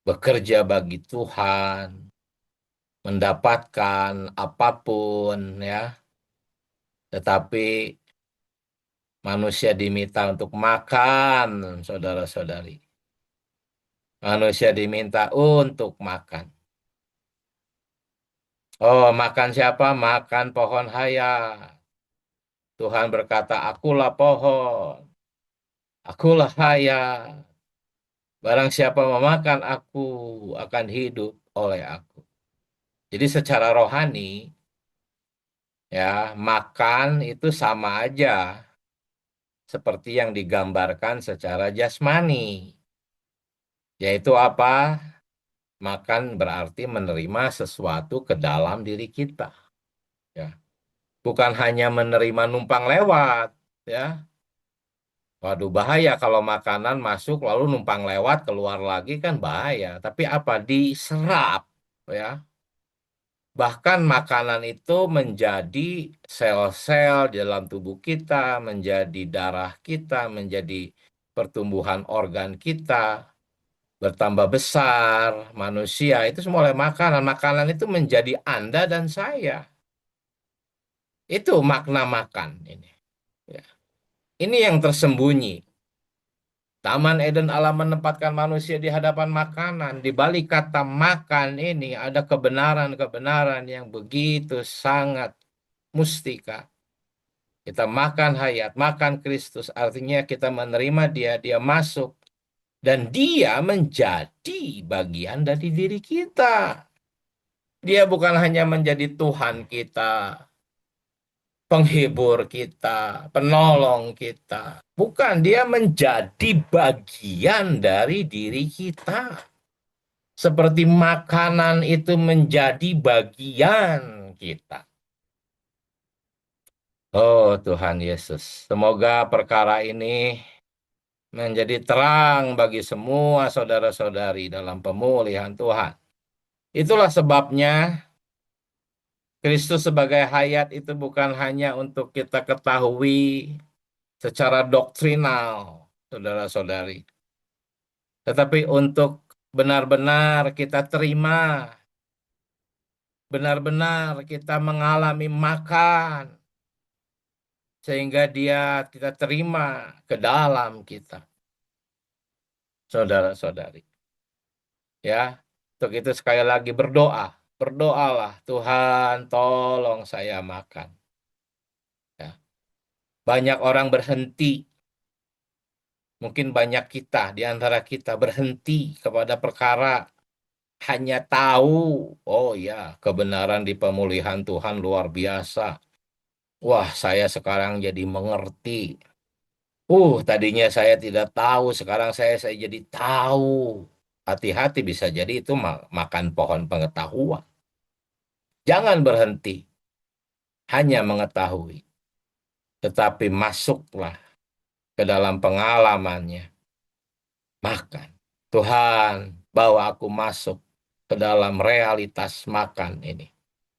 bekerja bagi Tuhan, mendapatkan apapun ya. Tetapi manusia diminta untuk makan, saudara-saudari. Manusia diminta untuk makan. Oh, makan siapa? Makan pohon hayat. Tuhan berkata, akulah pohon, akulah hayat. Barang siapa memakan aku akan hidup oleh aku. Jadi secara rohani, ya, makan itu sama aja seperti yang digambarkan secara jasmani. Yaitu apa? Makan berarti menerima sesuatu ke dalam diri kita. Ya. Bukan hanya menerima numpang lewat. Ya. Waduh, bahaya kalau makanan masuk lalu numpang lewat keluar lagi kan bahaya. Tapi apa? Diserap. Ya. Bahkan makanan itu menjadi sel-sel di dalam tubuh kita, menjadi darah kita, menjadi pertumbuhan organ kita, bertambah besar, manusia, itu semua oleh makanan. Makanan itu menjadi Anda dan saya. Itu makna makan ini. Ya. Ini yang tersembunyi. Taman Eden Allah menempatkan manusia di hadapan makanan. Di balik kata makan ini ada kebenaran-kebenaran yang begitu sangat mustika. Kita makan hayat, makan Kristus, artinya kita menerima dia, dia masuk. Dan dia menjadi bagian dari diri kita. Dia bukan hanya menjadi Tuhan kita, penghibur kita, penolong kita. Bukan, dia menjadi bagian dari diri kita. Seperti makanan itu menjadi bagian kita. Oh Tuhan Yesus, semoga perkara ini menjadi terang bagi semua saudara-saudari dalam pemulihan Tuhan. Itulah sebabnya Kristus sebagai hayat itu bukan hanya untuk kita ketahui secara doktrinal, saudara-saudari, tetapi untuk benar-benar kita terima, benar-benar kita mengalami makan, sehingga dia kita terima ke dalam kita, saudara-saudari. Ya, untuk itu sekali lagi berdoa, berdoalah Tuhan tolong saya makan. Ya. Banyak orang berhenti. Mungkin banyak kita di antara kita berhenti kepada perkara hanya tahu, oh ya, kebenaran di pemulihan Tuhan luar biasa. Wah, saya sekarang jadi mengerti. Tadinya saya tidak tahu, sekarang saya jadi tahu. Hati-hati bisa jadi itu makan pohon pengetahuan. Jangan berhenti hanya mengetahui, tetapi masuklah ke dalam pengalamannya. Makan. Tuhan, bawa aku masuk ke dalam realitas makan ini.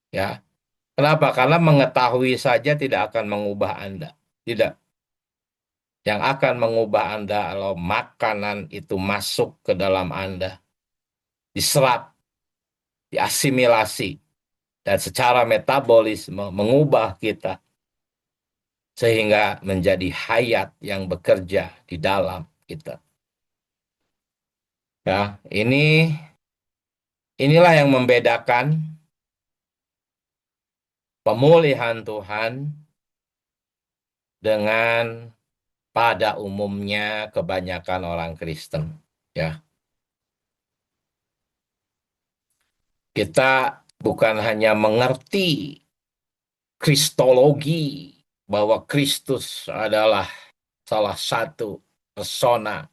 Ya. Kenapa? Karena mengetahui saja tidak akan mengubah Anda. Tidak. Yang akan mengubah Anda kalau makanan itu masuk ke dalam Anda, diserap, diasimilasi, dan secara metabolisme mengubah kita sehingga menjadi hayat yang bekerja di dalam kita. Ya, inilah yang membedakan pemulihan Tuhan dengan pada umumnya kebanyakan orang Kristen. Ya, kita bukan hanya mengerti kristologi bahwa Kristus adalah salah satu persona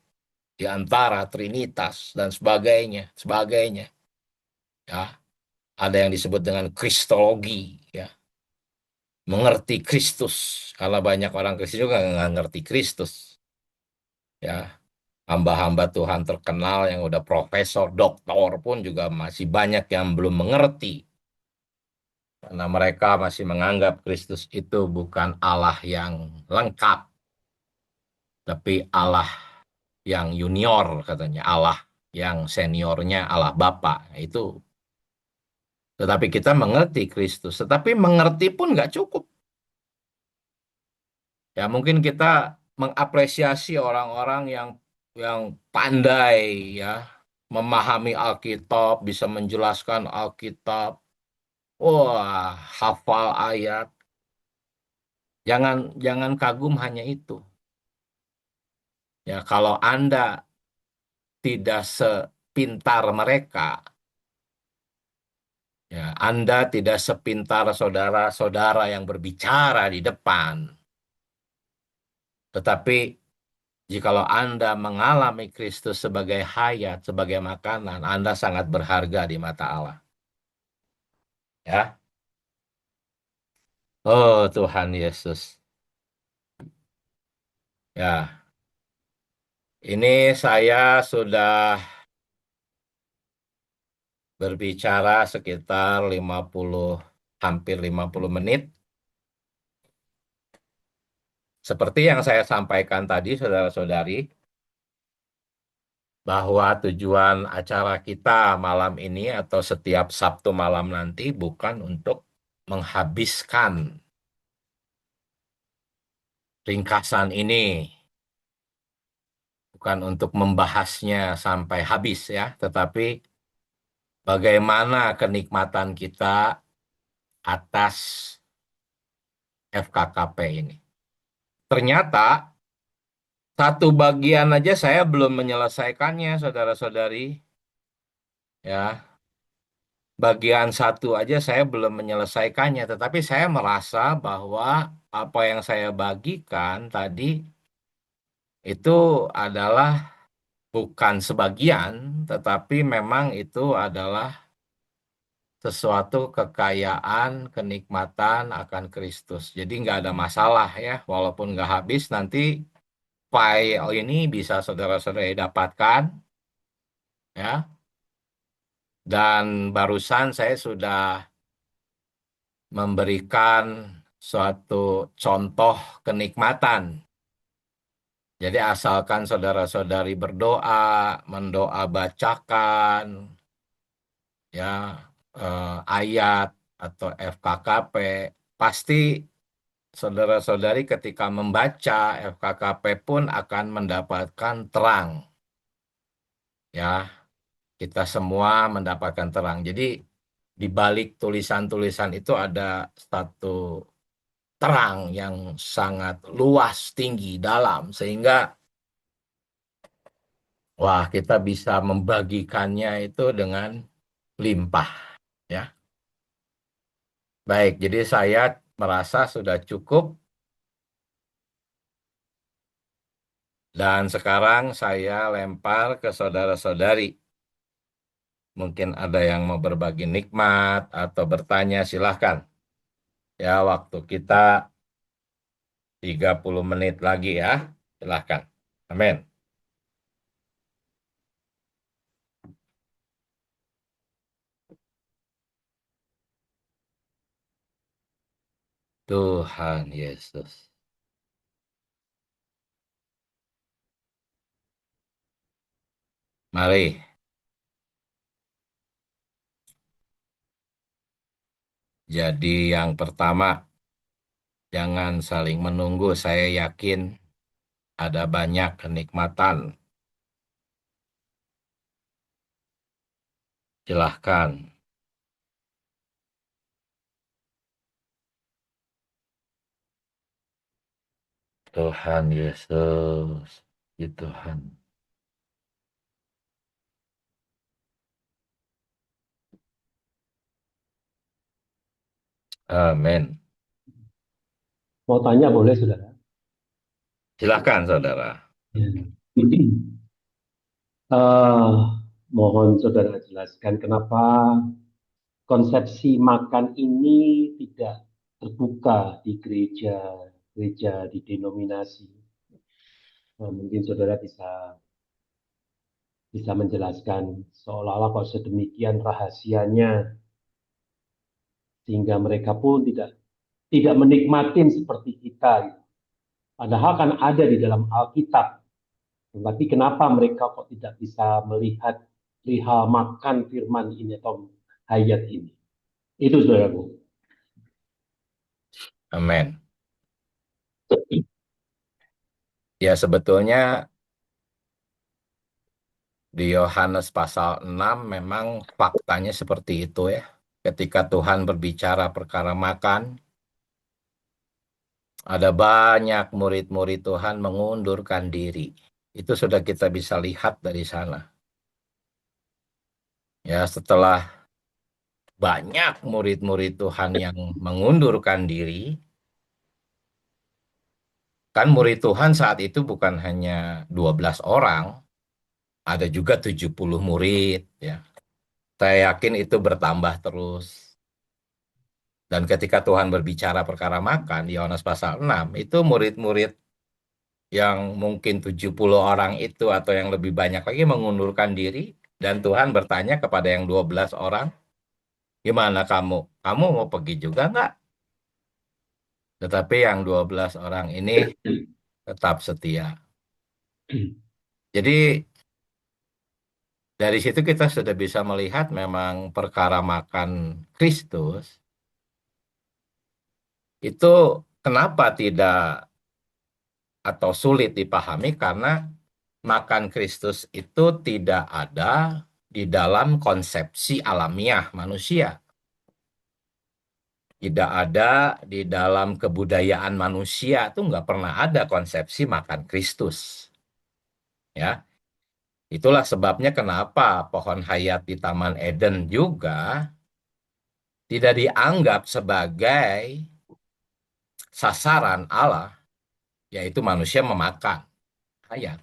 di antara Trinitas dan sebagainya, sebagainya. Ya, ada yang disebut dengan kristologi, ya, mengerti Kristus. Karena banyak orang Kristen juga nggak ngerti Kristus. Ya, hamba-hamba Tuhan terkenal yang udah profesor, doktor pun juga masih banyak yang belum mengerti. Karena mereka masih menganggap Kristus itu bukan Allah yang lengkap, tapi Allah yang junior katanya, Allah yang seniornya Allah Bapa. Itu. Tetapi kita mengerti Kristus, tetapi mengerti pun nggak cukup. Ya mungkin kita mengapresiasi orang-orang yang pandai ya memahami Alkitab, bisa menjelaskan Alkitab, Wah, hafal ayat. Jangan jangan kagum hanya itu. Ya, kalau Anda tidak sepintar mereka, ya, Anda tidak sepintar saudara-saudara yang berbicara di depan. Tetapi jikalau Anda mengalami Kristus sebagai hayat, sebagai makanan, Anda sangat berharga di mata Allah. Ya. Oh Tuhan Yesus. Ya, ini saya sudah berbicara sekitar 50, hampir 50 menit. Seperti yang saya sampaikan tadi, saudara-saudari, bahwa tujuan acara kita malam ini atau setiap Sabtu malam nanti bukan untuk menghabiskan ringkasan ini, bukan untuk membahasnya sampai habis ya, tetapi bagaimana kenikmatan kita atas FKKP ini. Ternyata satu bagian aja saya belum menyelesaikannya, saudara-saudari. Ya, bagian satu aja saya belum menyelesaikannya, tetapi saya merasa bahwa apa yang saya bagikan tadi itu adalah bukan sebagian, tetapi memang itu adalah sesuatu kekayaan, kenikmatan akan Kristus. Jadi nggak ada masalah ya, walaupun nggak habis nanti file ini bisa saudara-saudara dapatkan ya. Dan barusan saya sudah memberikan suatu contoh kenikmatan. Jadi asalkan saudara-saudari berdoa, mendoa bacakan ya ayat atau FKKP, pasti saudara-saudari ketika membaca FKKP pun akan mendapatkan terang. Ya, kita semua mendapatkan terang. Jadi di balik tulisan-tulisan itu ada satu terang yang sangat luas, tinggi, dalam, sehingga wah kita bisa membagikannya itu dengan limpah. Ya, baik. Jadi saya merasa sudah cukup dan sekarang saya lempar ke saudara-saudari. Mungkin ada yang mau berbagi nikmat atau bertanya, silahkan. Ya, waktu kita 30 menit lagi ya. Silahkan. Amin. Tuhan Yesus. Mari. Jadi yang pertama, jangan saling menunggu. Saya yakin ada banyak kenikmatan. Silahkan. Tuhan Yesus. Ya Tuhan. Amin. Mau tanya boleh, saudara? Silahkan, saudara. Eh, mohon saudara jelaskan kenapa konsepsi makan ini tidak terbuka di gereja di denominasi. Mungkin saudara bisa menjelaskan seolah-olah kok sedemikian rahasianya sehingga mereka pun tidak menikmatin seperti kita. Padahal kan ada di dalam Alkitab. Tapi kenapa mereka kok tidak bisa melihat perihal makan firman ini atau hayat ini? Itu saudaraku. Amin. Ya, sebetulnya di Yohanes pasal 6 memang faktanya seperti itu ya. ketika Tuhan berbicara perkara makan, ada banyak murid-murid Tuhan mengundurkan diri. Itu sudah kita bisa lihat dari sana. Ya, setelah banyak murid-murid Tuhan yang mengundurkan diri, kan murid Tuhan saat itu bukan hanya 12 orang, ada juga 70 murid, ya. Saya yakin itu bertambah terus. Dan ketika Tuhan berbicara perkara makan di Yohanes pasal 6, itu murid-murid yang mungkin 70 orang itu atau yang lebih banyak lagi mengundurkan diri, dan Tuhan bertanya kepada yang 12 orang, gimana kamu? Kamu mau pergi juga nggak? Tetapi yang 12 orang ini tetap setia. Jadi dari situ kita sudah bisa melihat memang perkara makan Kristus itu kenapa tidak atau sulit dipahami karena makan Kristus itu tidak ada di dalam konsepsi alamiah manusia. Tidak ada di dalam kebudayaan manusia itu nggak pernah ada konsepsi makan Kristus. Ya, itulah sebabnya kenapa pohon hayat di Taman Eden juga tidak dianggap sebagai sasaran Allah, yaitu manusia memakan hayat.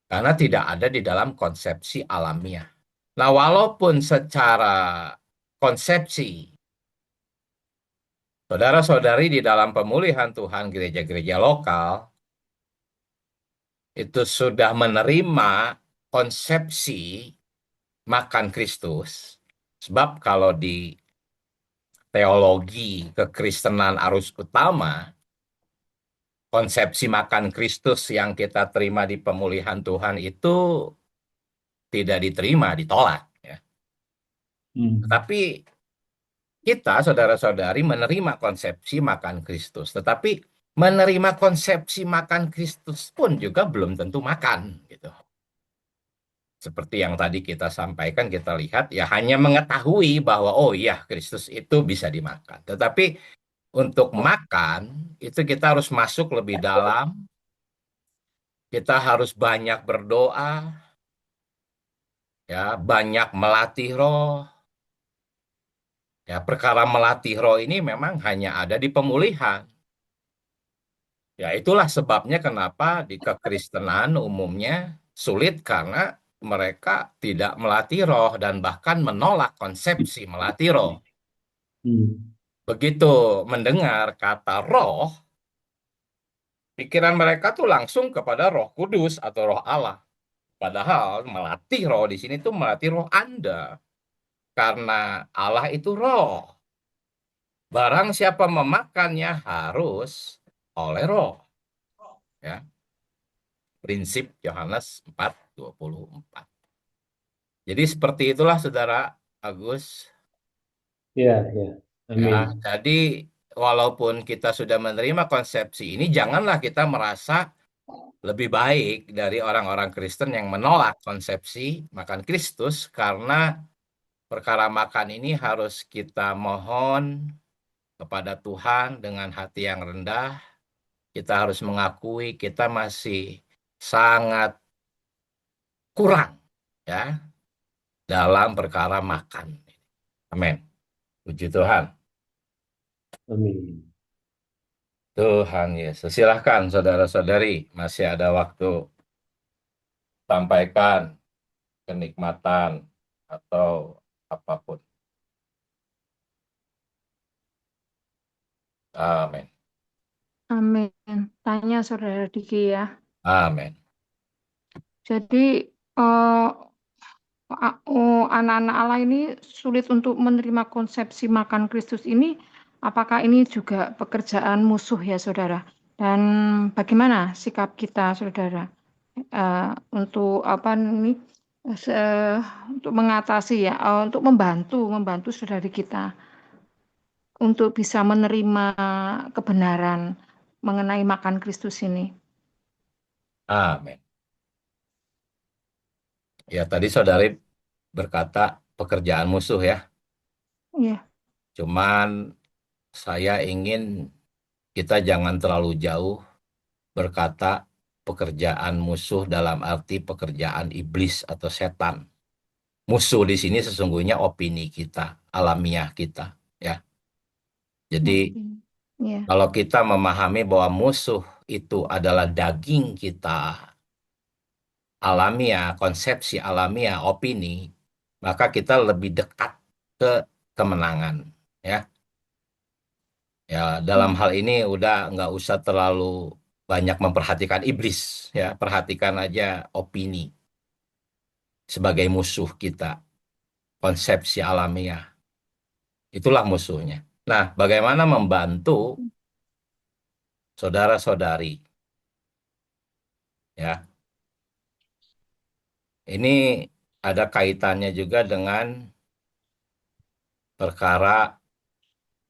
Karena tidak ada di dalam konsepsi alamiah. Nah, walaupun secara konsepsi, saudara-saudari di dalam pemulihan Tuhan gereja-gereja lokal, itu sudah menerima konsepsi makan Kristus. Sebab kalau di teologi kekristenan arus utama, konsepsi makan Kristus yang kita terima di pemulihan Tuhan itu tidak diterima, ditolak. Ya. Tetapi kita, saudara-saudari, menerima konsepsi makan Kristus. Tetapi menerima konsepsi makan Kristus pun juga belum tentu makan. Gitu. Seperti yang tadi kita sampaikan, kita lihat, ya hanya mengetahui bahwa, oh iya, Kristus itu bisa dimakan. Tetapi untuk makan, itu kita harus masuk lebih dalam, kita harus banyak berdoa, ya banyak melatih roh. Ya, perkara melatih roh ini memang hanya ada di pemulihan. Ya, itulah sebabnya kenapa di kekristenan umumnya sulit karena mereka tidak melatih roh dan bahkan menolak konsepsi melatih roh. Begitu mendengar kata roh, pikiran mereka tuh langsung kepada Roh Kudus atau Roh Allah. Padahal melatih roh di sini tuh melatih roh Anda. Karena Allah itu roh. Barang siapa memakannya harus oleh roh. Ya, prinsip Yohanes 4:24. Jadi seperti itulah Saudara Agus. Ya, ya. Ya, Amin. jadi walaupun kita sudah menerima konsepsi ini, janganlah kita merasa lebih baik dari orang-orang Kristen yang menolak konsepsi makan Kristus karena perkara makan ini harus kita mohon kepada Tuhan dengan hati yang rendah. Kita harus mengakui kita masih sangat kurang ya dalam perkara makan. Amin. Puji Tuhan. Amin. Tuhan Yesus. Silahkan saudara-saudari, masih ada waktu sampaikan kenikmatan atau apapun. Amin. Amin. Tanya Saudara Diki ya. Amin. Jadi anak-anak Allah ini sulit untuk menerima konsepsi makan Kristus ini. Apakah ini juga pekerjaan musuh ya Saudara? Dan bagaimana sikap kita Saudara untuk apa ini untuk mengatasi ya, untuk membantu saudari kita untuk bisa menerima kebenaran mengenai makan Kristus ini. Amin. Ya, tadi saudari berkata pekerjaan musuh ya. Iya. Cuman saya ingin kita jangan terlalu jauh berkata pekerjaan musuh dalam arti pekerjaan iblis atau setan. Musuh di sini sesungguhnya opini kita, alamiah kita, ya. Jadi Oke. Iya. kalau kita memahami bahwa musuh itu adalah daging kita, alamiah, konsepsi alamiah, opini, maka kita lebih dekat ke kemenangan, ya. Ya, dalam Iya. hal ini udah nggak usah terlalu banyak memperhatikan iblis, ya. Perhatikan aja opini sebagai musuh kita, konsepsi alamiah. Itulah musuhnya. Nah, bagaimana membantu saudara-saudari, ya. Ini ada kaitannya juga dengan perkara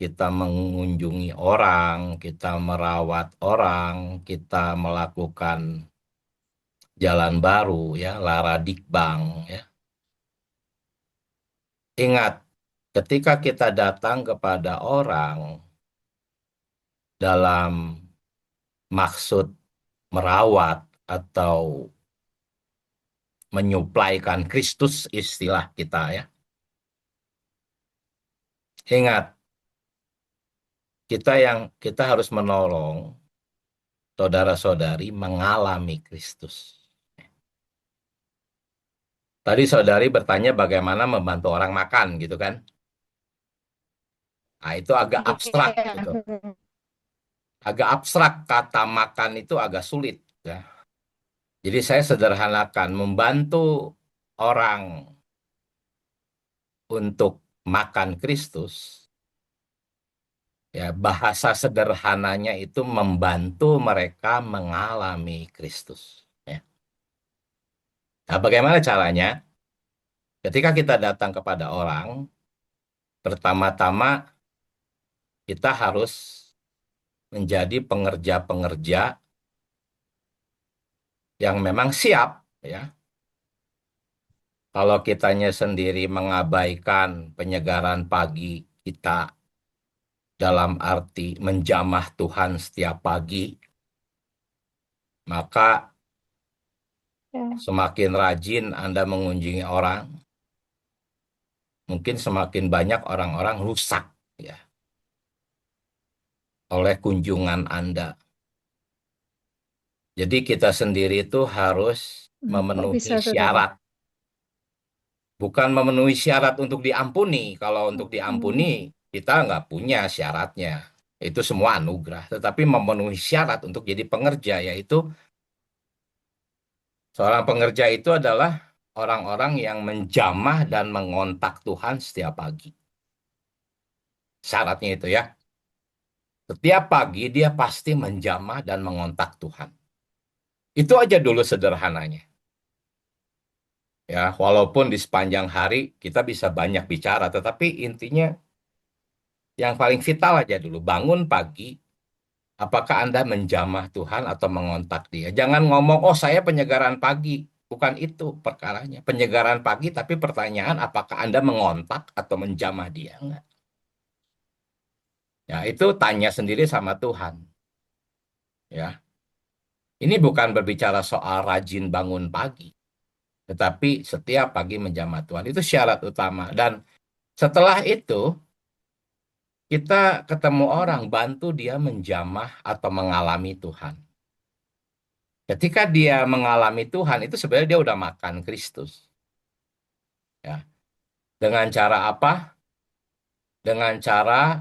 kita mengunjungi orang, kita merawat orang, kita melakukan jalan baru, ya, Laradikbang, ya. Ingat, ketika kita datang kepada orang dalam maksud merawat atau menyuplaikan Kristus istilah kita, ya. Ingat, kita harus menolong saudara-saudari mengalami Kristus. Tadi saudari bertanya bagaimana membantu orang makan, gitu kan? Nah, itu agak abstrak, Iya. gitu. Agak abstrak, kata makan itu agak sulit, ya. Jadi saya sederhanakan, membantu orang untuk makan Kristus, ya, bahasa sederhananya itu membantu mereka mengalami Kristus, ya. Nah, bagaimana caranya? Ketika kita datang kepada orang, pertama-tama kita harus menjadi pengerja-pengerja yang memang siap, ya. Kalau kitanya sendiri mengabaikan penyegaran pagi kita dalam arti menjamah Tuhan setiap pagi, maka Ya. semakin rajin Anda mengunjungi orang, mungkin semakin banyak orang-orang rusak, ya, oleh kunjungan Anda. Jadi kita sendiri itu harus Kok memenuhi bisa, saudara? syarat. Bukan memenuhi syarat untuk diampuni. Kalau untuk diampuni, kita nggak punya syaratnya. Itu semua anugerah. Tetapi memenuhi syarat untuk jadi pengerja, yaitu seorang pengerja itu adalah orang-orang yang menjamah dan mengontak Tuhan setiap pagi. Syaratnya itu, ya. Setiap pagi dia pasti menjamah dan mengontak Tuhan. Itu aja dulu sederhananya. Ya, walaupun di sepanjang hari kita bisa banyak bicara, tetapi intinya yang paling vital aja dulu. Bangun pagi, apakah Anda menjamah Tuhan atau mengontak Dia? Jangan ngomong, oh saya penyegaran pagi. Bukan itu perkaranya. Penyegaran pagi, tapi pertanyaan apakah Anda mengontak atau menjamah Dia? Enggak. Ya, itu tanya sendiri sama Tuhan. Ya, ini bukan berbicara soal rajin bangun pagi, tetapi setiap pagi menjamah Tuhan. Itu syarat utama. Dan setelah itu, kita ketemu orang, bantu dia menjamah atau mengalami Tuhan. Ketika dia mengalami Tuhan, itu sebenarnya dia udah makan Kristus. Ya. Dengan cara apa? Dengan cara,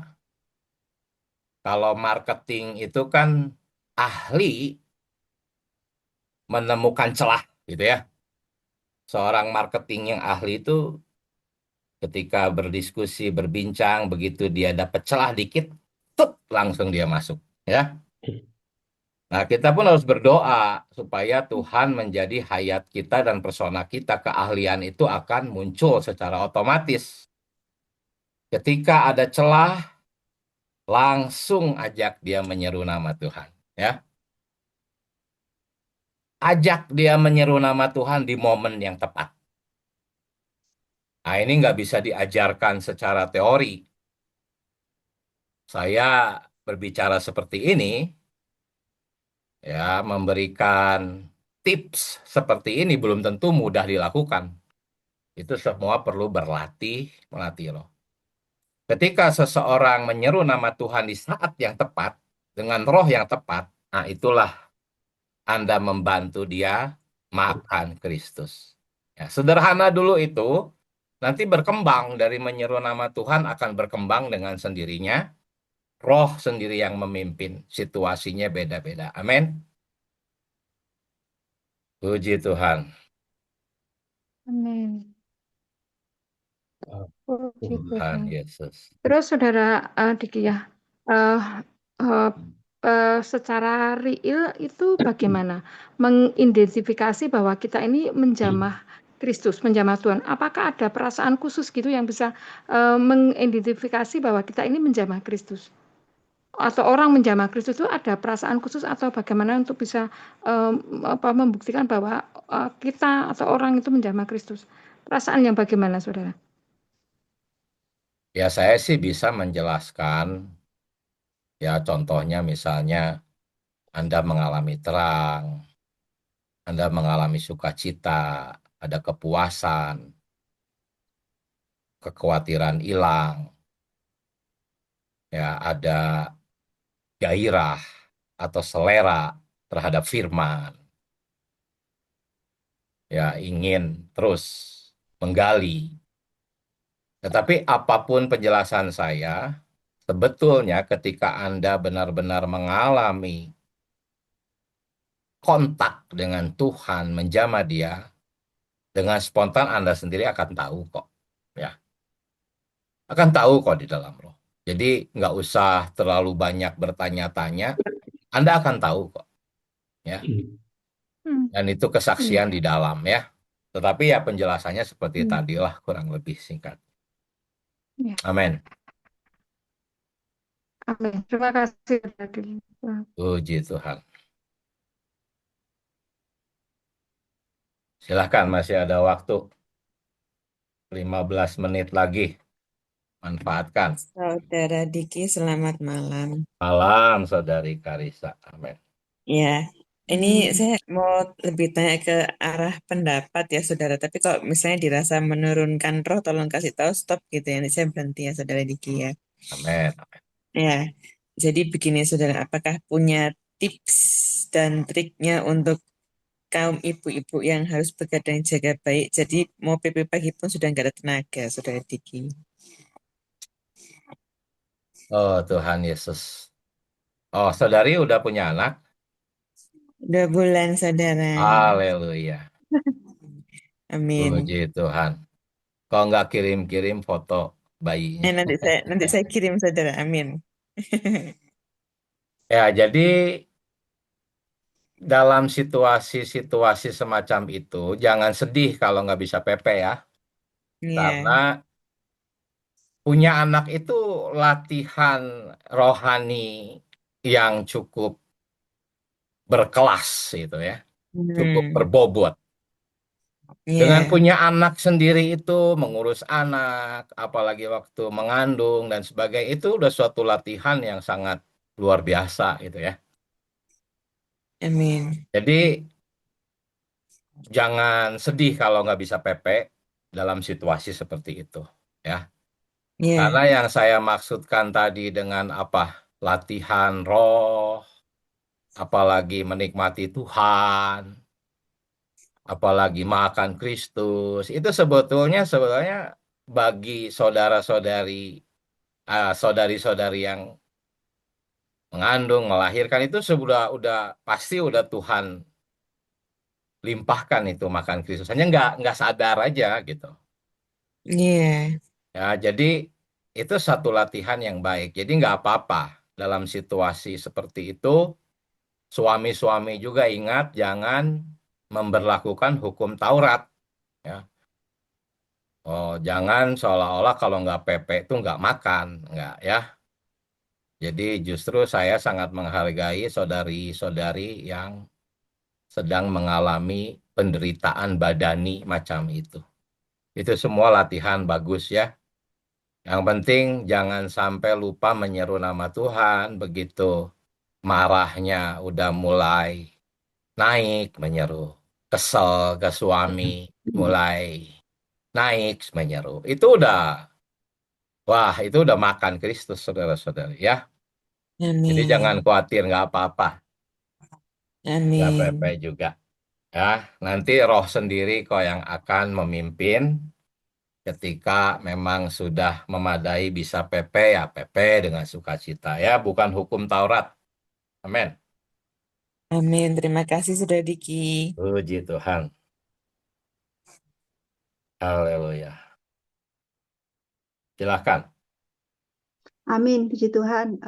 kalau marketing itu kan ahli menemukan celah, gitu ya. Seorang marketing yang ahli itu ketika berdiskusi, berbincang, begitu dia dapat celah dikit, tup, langsung dia masuk. Ya. Nah, kita pun harus berdoa supaya Tuhan menjadi hayat kita dan persona kita. Keahlian itu akan muncul secara otomatis. Ketika ada celah, langsung ajak dia menyeru nama Tuhan. Ya, ajak dia menyeru nama Tuhan di momen yang tepat. Nah, ini nggak bisa diajarkan secara teori. Saya berbicara seperti ini, ya, memberikan tips seperti ini belum tentu mudah dilakukan. Itu semua perlu melatih loh. Ketika seseorang menyeru nama Tuhan di saat yang tepat, dengan roh yang tepat, nah itulah Anda membantu dia makan Kristus. Ya, sederhana dulu itu, nanti berkembang dari menyeru nama Tuhan akan berkembang dengan sendirinya, roh sendiri yang memimpin, situasinya beda-beda. Amin. Puji Tuhan. Amin. Ah, Puji Tuhan Tuhan. Yesus. Terus Saudara Diki ya, eh, eh, secara real itu bagaimana mengidentifikasi bahwa kita ini menjamah Kristus, menjamah Tuhan? Apakah ada perasaan khusus gitu yang bisa mengidentifikasi bahwa kita ini menjamah Kristus? Atau orang menjamah Kristus itu ada perasaan khusus atau bagaimana untuk bisa membuktikan bahwa kita atau orang itu menjamah Kristus? Perasaan yang bagaimana, Saudara? Ya, saya sih bisa menjelaskan, ya contohnya misalnya Anda mengalami terang, Anda mengalami sukacita, ada kepuasan, kekhawatiran hilang, ya ada gairah atau selera terhadap firman, ya ingin terus menggali. Tetapi apapun penjelasan saya, sebetulnya ketika Anda benar-benar mengalami kontak dengan Tuhan, menjamah Dia, dengan spontan Anda sendiri akan tahu kok. Ya, akan tahu kok di dalam roh. Jadi nggak usah terlalu banyak bertanya-tanya, Anda akan tahu kok. Ya, dan itu kesaksian di dalam ya. Tetapi ya penjelasannya seperti tadilah kurang lebih singkat. Ya. Amin. Amin. Terima kasih, Saudara. Puji Tuhan. Silahkan, masih ada waktu. 15 menit lagi. Manfaatkan. Saudara Diki, selamat malam. Malam, Saudari Karisa. Amin. Ya, ini saya mau lebih tanya ke arah pendapat ya, Saudara. Tapi kalau misalnya dirasa menurunkan roh, tolong kasih tahu stop gitu ya. Nanti saya berhenti ya, Saudara Diki ya. Amin. Ya, jadi begini, Saudara. Apakah punya tips dan triknya untuk kaum ibu-ibu yang harus begadang jaga baik? Jadi mau PP pagi pun sudah nggak ada tenaga, Saudara Diki. Oh, Tuhan Yesus. Oh, Saudari udah punya anak? 2 bulan, Saudara. Haleluya. Amin. Puji Tuhan. Kok nggak kirim-kirim foto bayinya? Nanti saya kirim, Saudara. Amin. Ya, jadi dalam situasi-situasi semacam itu, jangan sedih kalau nggak bisa PP ya. Iya. Karena punya anak itu latihan rohani yang cukup berkelas itu ya. Cukup berbobot. Dengan Iya. punya anak sendiri itu, mengurus anak, apalagi waktu mengandung dan sebagainya, itu udah suatu latihan yang sangat luar biasa gitu ya. Amin. Jadi jangan sedih kalau nggak bisa PP dalam situasi seperti itu ya. Iya. Karena yang saya maksudkan tadi dengan apa? Latihan roh, apalagi menikmati Tuhan, apalagi makan Kristus, itu sebetulnya bagi saudara-saudari, saudari-saudari yang mengandung, melahirkan itu udah pasti udah Tuhan limpahkan itu makan Kristus. Hanya nggak sadar aja gitu. Iya. Ya, jadi itu satu latihan yang baik. Jadi nggak apa-apa dalam situasi seperti itu. Suami-suami juga ingat jangan memberlakukan hukum Taurat. Ya. Oh, jangan seolah-olah kalau nggak PP itu nggak makan, nggak ya. Jadi justru saya sangat menghargai saudari-saudari yang sedang mengalami penderitaan badani macam itu. Itu semua latihan bagus ya. Yang penting jangan sampai lupa menyeru nama Tuhan. Begitu marahnya udah mulai naik menyeru. Kesel ke suami mulai naik menyeru. Itu udah makan Kristus, saudara-saudari ya. Jadi jangan Amin. khawatir, nggak apa-apa. Nggak apa-apa Amin. juga. Ya, nanti Roh sendiri kok yang akan memimpin. Ketika memang sudah memadai bisa PP, ya PP dengan sukacita ya, bukan hukum Taurat. Amin. Amin. Terima kasih Saudara Diki. Puji Tuhan. Haleluya. Silahkan. Amin, puji Tuhan.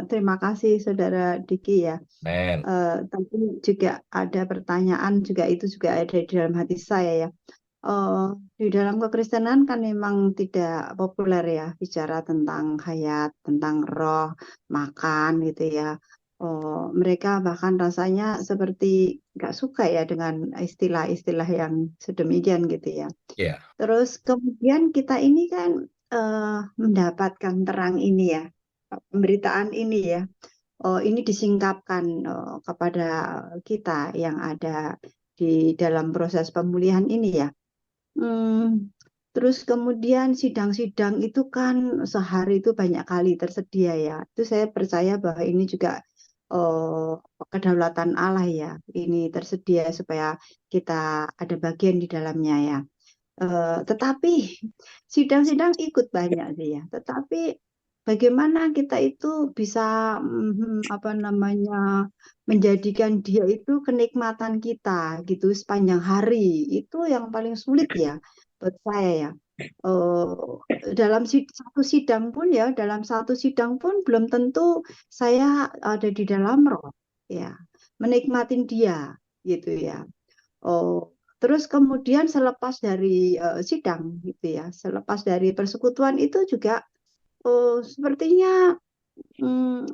Terima kasih Saudara Diki ya. Amin. Tapi juga ada pertanyaan juga itu juga ada di dalam hati saya ya. Di dalam kekristenan kan memang tidak populer ya bicara tentang hayat, tentang roh, makan gitu ya. Mereka bahkan rasanya seperti nggak suka ya dengan istilah-istilah yang sedemikian gitu ya. Ya, Terus kemudian kita ini kan mendapatkan terang ini ya, pemberitaan ini ya. Ini disingkapkan kepada kita yang ada di dalam proses pemulihan ini ya. Hmm, Terus kemudian sidang-sidang itu kan sehari itu banyak kali tersedia ya. Itu saya percaya bahwa ini juga eh, kedaulatan Allah ya. Ini tersedia supaya kita ada bagian di dalamnya ya. Tetapi sidang-sidang ikut banyak sih ya. Tetapi bagaimana kita itu bisa apa namanya menjadikan dia itu kenikmatan kita gitu sepanjang hari itu yang paling sulit ya buat saya ya. Dalam satu sidang pun ya, dalam satu sidang pun belum tentu saya ada di dalam roh ya, menikmatin dia gitu ya. Oh, terus kemudian selepas dari sidang gitu ya, selepas dari persekutuan itu juga sepertinya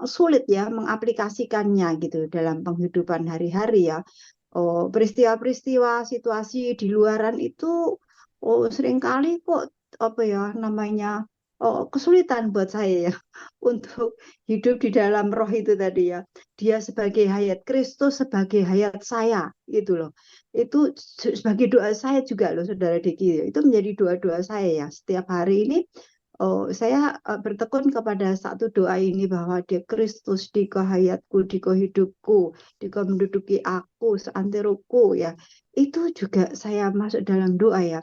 sulit ya mengaplikasikannya gitu dalam penghidupan hari-hari ya. Peristiwa-peristiwa situasi di luaran itu seringkali kok apa ya namanya kesulitan buat saya ya untuk hidup di dalam roh itu tadi ya. Dia sebagai hayat Kristus, sebagai hayat saya gitu loh. Itu sebagai doa saya juga loh Saudara Diki. Itu menjadi doa-doa saya ya. Setiap hari ini saya bertekun kepada satu doa ini bahwa dia Kristus di hayatku, di hidupku, di menduduki aku, seanteroku ya. Itu juga saya masuk dalam doa ya.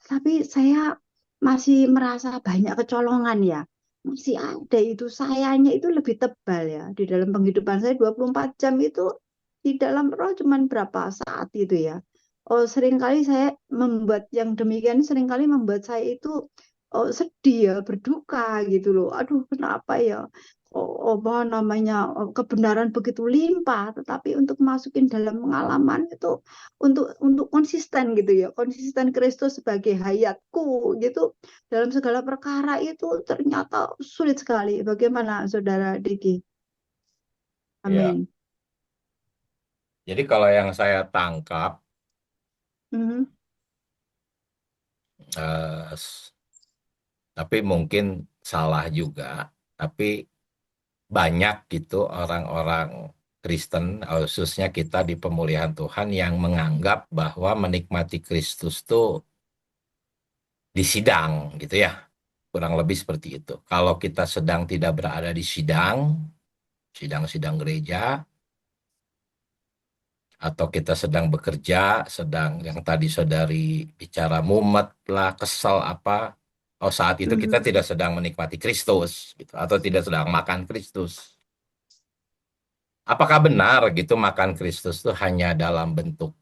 Tapi saya masih merasa banyak kecolongan ya. Masih ada itu sayanya itu lebih tebal ya. Di dalam penghidupan saya 24 jam itu di dalam roh cuman berapa saat itu ya. Seringkali saya membuat yang demikian seringkali membuat saya itu sedih ya, berduka gitu loh. Aduh, kenapa ya? Apa namanya kebenaran begitu limpah, tetapi untuk masukin dalam pengalaman itu untuk konsisten gitu ya, konsisten Kristus sebagai hayatku gitu dalam segala perkara itu ternyata sulit sekali. Bagaimana Saudara Diki? ya. Amin. Jadi kalau yang saya tangkap, Mhm. eh, tapi mungkin salah juga. Tapi banyak gitu orang-orang Kristen, khususnya kita di pemulihan Tuhan yang menganggap bahwa menikmati Kristus tuh di sidang gitu ya. Kurang lebih seperti itu. Kalau kita sedang tidak berada di sidang, sidang-sidang gereja, atau kita sedang bekerja, sedang yang tadi saudari bicara mumet lah, kesel apa, oh saat itu kita Mhm. tidak sedang menikmati Kristus, gitu, atau tidak sedang makan Kristus. Apakah benar gitu makan Kristus itu hanya dalam bentuk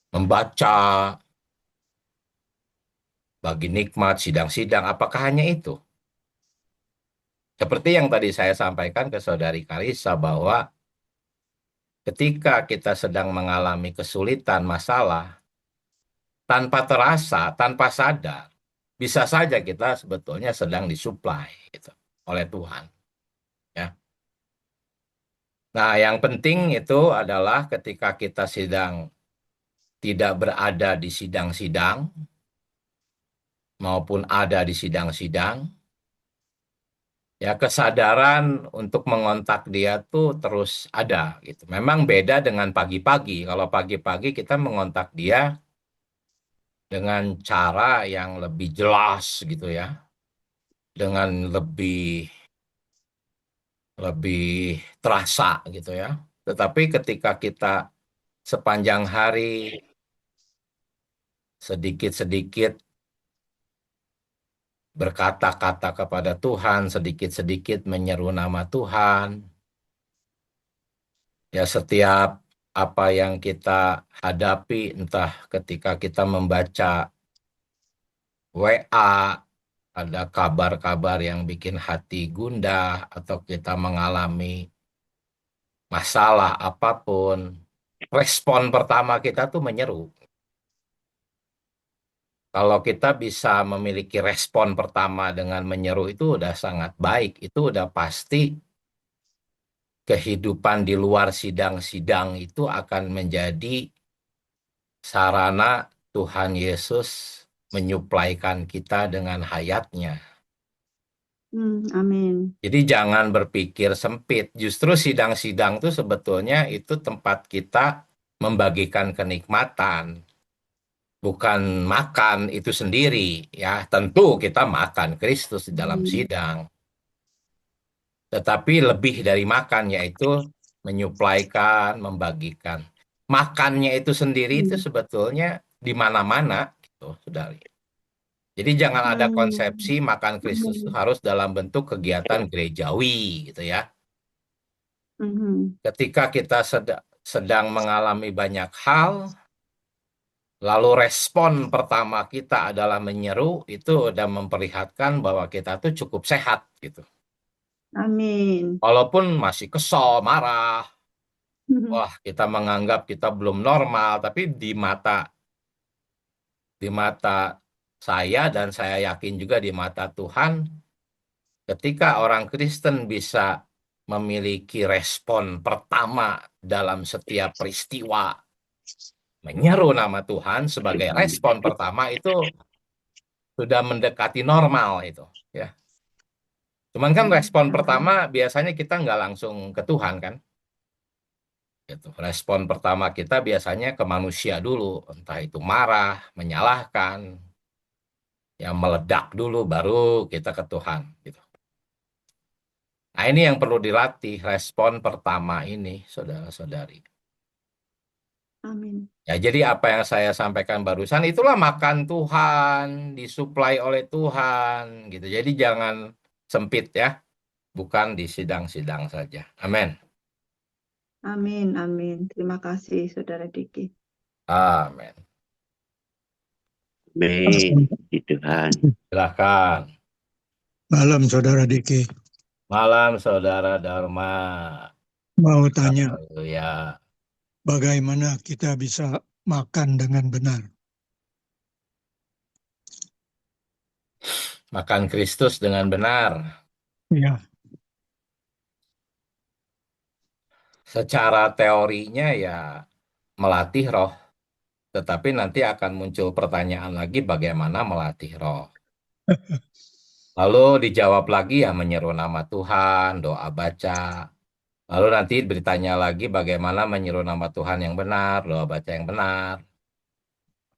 membaca, bagi nikmat, sidang-sidang, apakah hanya itu? Seperti yang tadi saya sampaikan ke saudari Karissa bahwa ketika kita sedang mengalami kesulitan, masalah, tanpa terasa, tanpa sadar, bisa saja kita sebetulnya sedang disuplai gitu, oleh Tuhan. Ya. Nah, yang penting itu adalah ketika kita sedang tidak berada di sidang-sidang, maupun ada di sidang-sidang, ya kesadaran untuk mengontak dia tuh terus ada gitu. Memang beda dengan pagi-pagi. Kalau pagi-pagi kita mengontak dia dengan cara yang lebih jelas gitu ya, dengan lebih lebih terasa gitu ya. Tetapi ketika kita sepanjang hari sedikit-sedikit berkata-kata kepada Tuhan, sedikit-sedikit menyeru nama Tuhan, ya setiap apa yang kita hadapi, entah ketika kita membaca WA, ada kabar-kabar yang bikin hati gundah, atau kita mengalami masalah apapun, respon pertama kita tuh menyeru. Kalau kita bisa memiliki respon pertama dengan menyeru itu udah sangat baik. Itu udah pasti kehidupan di luar sidang-sidang itu akan menjadi sarana Tuhan Yesus menyuplaikan kita dengan hayatnya. Amin. Jadi jangan berpikir sempit. Justru sidang-sidang itu sebetulnya itu tempat kita membagikan kenikmatan. Bukan makan itu sendiri. Ya, tentu kita makan Kristus di dalam sidang. Tetapi lebih dari makan, yaitu menyuplaikan, membagikan. Makannya itu sendiri itu sebetulnya di mana-mana, gitu, saudari. Jadi jangan ada konsepsi makan Kristus itu harus dalam bentuk kegiatan gerejawi, gitu ya. Ketika kita sedang mengalami banyak hal, lalu respon pertama kita adalah menyeru, itu udah memperlihatkan bahwa kita tuh cukup sehat, gitu. Amin. Walaupun masih kesal, marah, wah, kita menganggap kita belum normal, tapi di mata saya dan saya yakin juga di mata Tuhan, ketika orang Kristen bisa memiliki respon pertama dalam setiap peristiwa, menyeru nama Tuhan sebagai respon pertama itu sudah mendekati normal itu, ya. Cuman kan respon pertama biasanya kita nggak langsung ke Tuhan kan. Gitu. Respon pertama kita biasanya ke manusia dulu, entah itu marah, menyalahkan, yang meledak dulu, baru kita ke Tuhan. Gitu. Nah ini yang perlu dilatih, respon pertama ini, saudara-saudari. Amin. Ya jadi apa yang saya sampaikan barusan, itulah makan Tuhan, disuplai oleh Tuhan. Gitu. Jadi jangan sempit ya, bukan di sidang-sidang saja. Amin. Amin. Amin. Terima kasih, Saudara Diki. Amin. Amin. Puji Tuhan. Silakan. Malam Saudara Diki, Malam Saudara Dharma. mau tanya Haleluya. bagaimana kita bisa makan dengan benar? Makan Kristus dengan benar. Ya, Secara teorinya ya melatih roh. Tetapi nanti akan muncul pertanyaan lagi bagaimana melatih roh. Lalu dijawab lagi ya menyeru nama Tuhan, doa baca. Lalu nanti bertanya lagi bagaimana menyeru nama Tuhan yang benar, doa baca yang benar.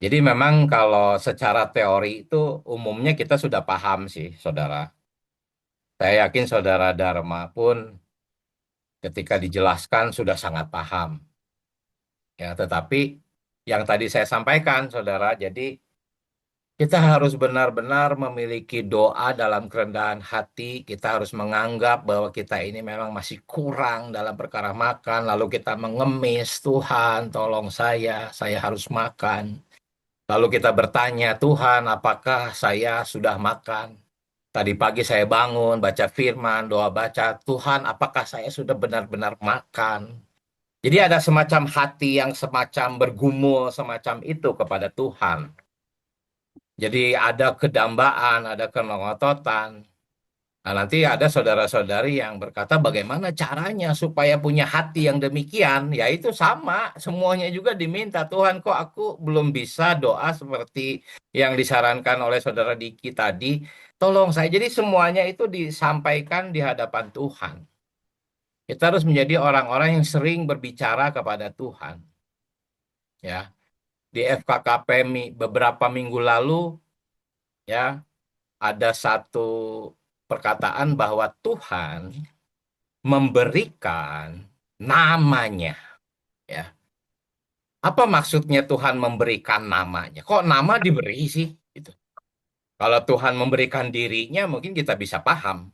Jadi memang kalau secara teori itu umumnya kita sudah paham sih, saudara. Saya yakin saudara Dharma pun ketika dijelaskan sudah sangat paham. Ya, tetapi yang tadi saya sampaikan, saudara, jadi kita harus benar-benar memiliki doa dalam kerendahan hati. Kita harus menganggap bahwa kita ini memang masih kurang dalam perkara makan. Lalu kita mengemis, Tuhan tolong saya harus makan. Lalu kita bertanya, Tuhan apakah saya sudah makan? Tadi pagi saya bangun, baca firman, doa baca, Tuhan apakah saya sudah benar-benar makan? Jadi ada semacam hati yang semacam bergumul semacam itu kepada Tuhan. Jadi ada kedambaan, ada kenongototan. Nah, nanti ada saudara-saudari yang berkata bagaimana caranya supaya punya hati yang demikian. Ya itu sama, semuanya juga diminta. Tuhan, kok aku belum bisa doa seperti yang disarankan oleh saudara Diki tadi. Tolong saya. Jadi semuanya itu disampaikan di hadapan Tuhan. Kita harus menjadi orang-orang yang sering berbicara kepada Tuhan. Ya, di FKKP beberapa minggu lalu ya ada satu perkataan bahwa Tuhan memberikan namanya, ya. Apa maksudnya Tuhan memberikan namanya? Kok nama diberi sih? Gitu. Kalau Tuhan memberikan dirinya, mungkin kita bisa paham.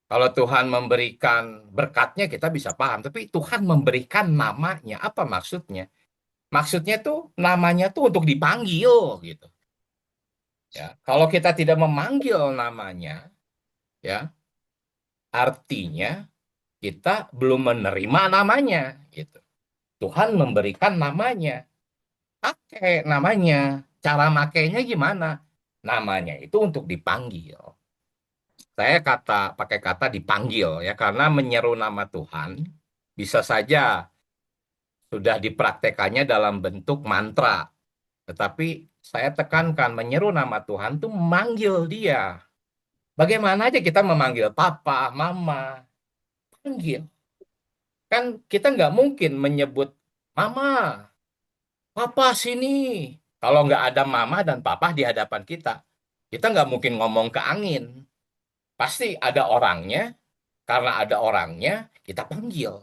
Kalau Tuhan memberikan berkatnya, kita bisa paham. Tapi Tuhan memberikan namanya, apa maksudnya? Maksudnya tuh namanya tuh untuk dipanggil, gitu. Ya, kalau kita tidak memanggil namanya, ya, artinya kita belum menerima namanya, gitu. Tuhan memberikan namanya, pakai namanya. Cara makainya gimana? Namanya itu untuk dipanggil. Saya pakai kata dipanggil ya, karena menyeru nama Tuhan bisa saja sudah dipraktekannya dalam bentuk mantra. Tetapi saya tekankan menyeru nama Tuhan itu memanggil dia. Bagaimana aja kita memanggil papa, mama, panggil. Kan kita nggak mungkin menyebut mama, papa sini. Kalau nggak ada mama dan papa di hadapan kita nggak mungkin ngomong ke angin. Pasti ada orangnya, karena ada orangnya, kita panggil.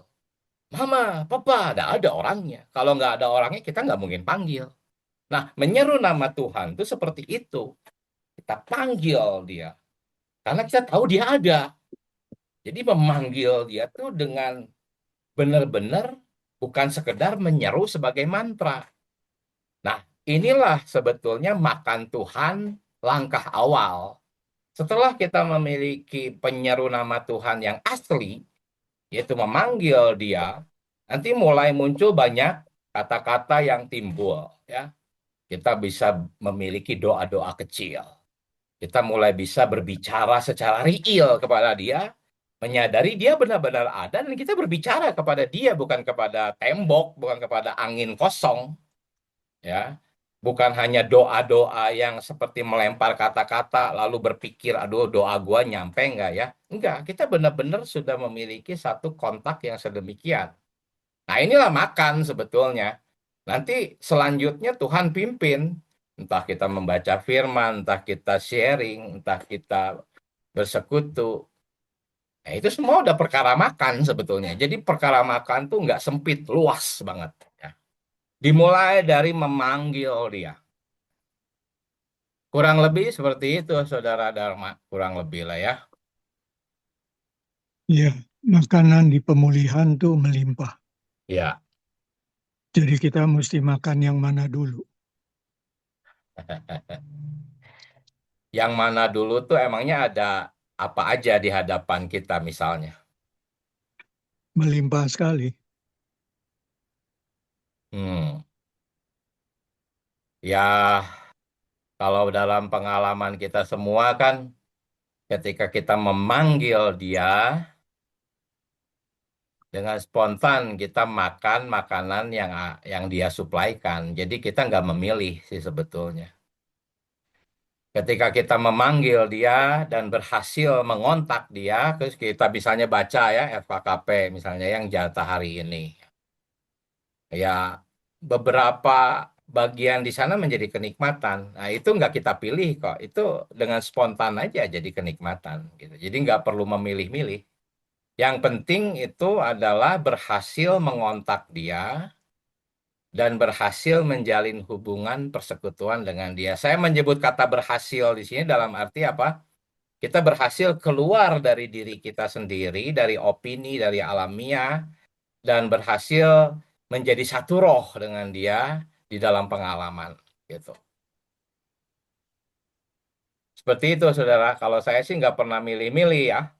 Mama, papa, ada orangnya. Kalau nggak ada orangnya, kita nggak mungkin panggil. Nah, menyeru nama Tuhan itu seperti itu. Kita panggil dia. Karena kita tahu dia ada. Jadi memanggil dia tuh dengan benar-benar bukan sekedar menyeru sebagai mantra. Nah, inilah sebetulnya makan Tuhan langkah awal. Setelah kita memiliki penyeru nama Tuhan yang asli, yaitu memanggil dia, nanti mulai muncul banyak kata-kata yang timbul. Ya, kita bisa memiliki doa-doa kecil. Kita mulai bisa berbicara secara real kepada dia, menyadari dia benar-benar ada, dan kita berbicara kepada dia, bukan kepada tembok, bukan kepada angin kosong. Ya, bukan hanya doa-doa yang seperti melempar kata-kata lalu berpikir aduh doa gua nyampe enggak ya, enggak, kita benar-benar sudah memiliki satu kontak yang sedemikian. Nah, inilah makan sebetulnya. Nanti selanjutnya Tuhan pimpin, entah kita membaca firman, entah kita sharing, entah kita bersekutu. Nah, itu semua udah perkara makan sebetulnya. Jadi perkara makan tuh nggak sempit, luas banget ya. Dimulai dari memanggil dia. Kurang lebih seperti itu, Saudara Dharma. Kurang lebih lah ya. Ya, makanan di pemulihan tuh melimpah. Ya. Jadi kita mesti makan yang mana dulu? Yang mana dulu tuh emangnya ada apa aja di hadapan kita misalnya? Melimpah sekali. Hmm. Ya, kalau dalam pengalaman kita semua kan, ketika kita memanggil dia, dengan spontan kita makan makanan yang dia suplaikan. Jadi kita nggak memilih sih sebetulnya. Ketika kita memanggil dia dan berhasil mengontak dia, terus kita misalnya baca ya FKKP misalnya yang jatah hari ini. Ya, beberapa bagian di sana menjadi kenikmatan. Nah, itu nggak kita pilih kok. Itu dengan spontan aja jadi kenikmatan gitu. Jadi nggak perlu memilih-milih. Yang penting itu adalah berhasil mengontak dia dan berhasil menjalin hubungan persekutuan dengan dia. Saya menyebut kata berhasil di sini dalam arti apa? Kita berhasil keluar dari diri kita sendiri, dari opini, dari alamiah, dan berhasil menjadi satu roh dengan dia di dalam pengalaman. Gitu. Seperti itu, saudara. Kalau saya sih nggak pernah milih-milih ya.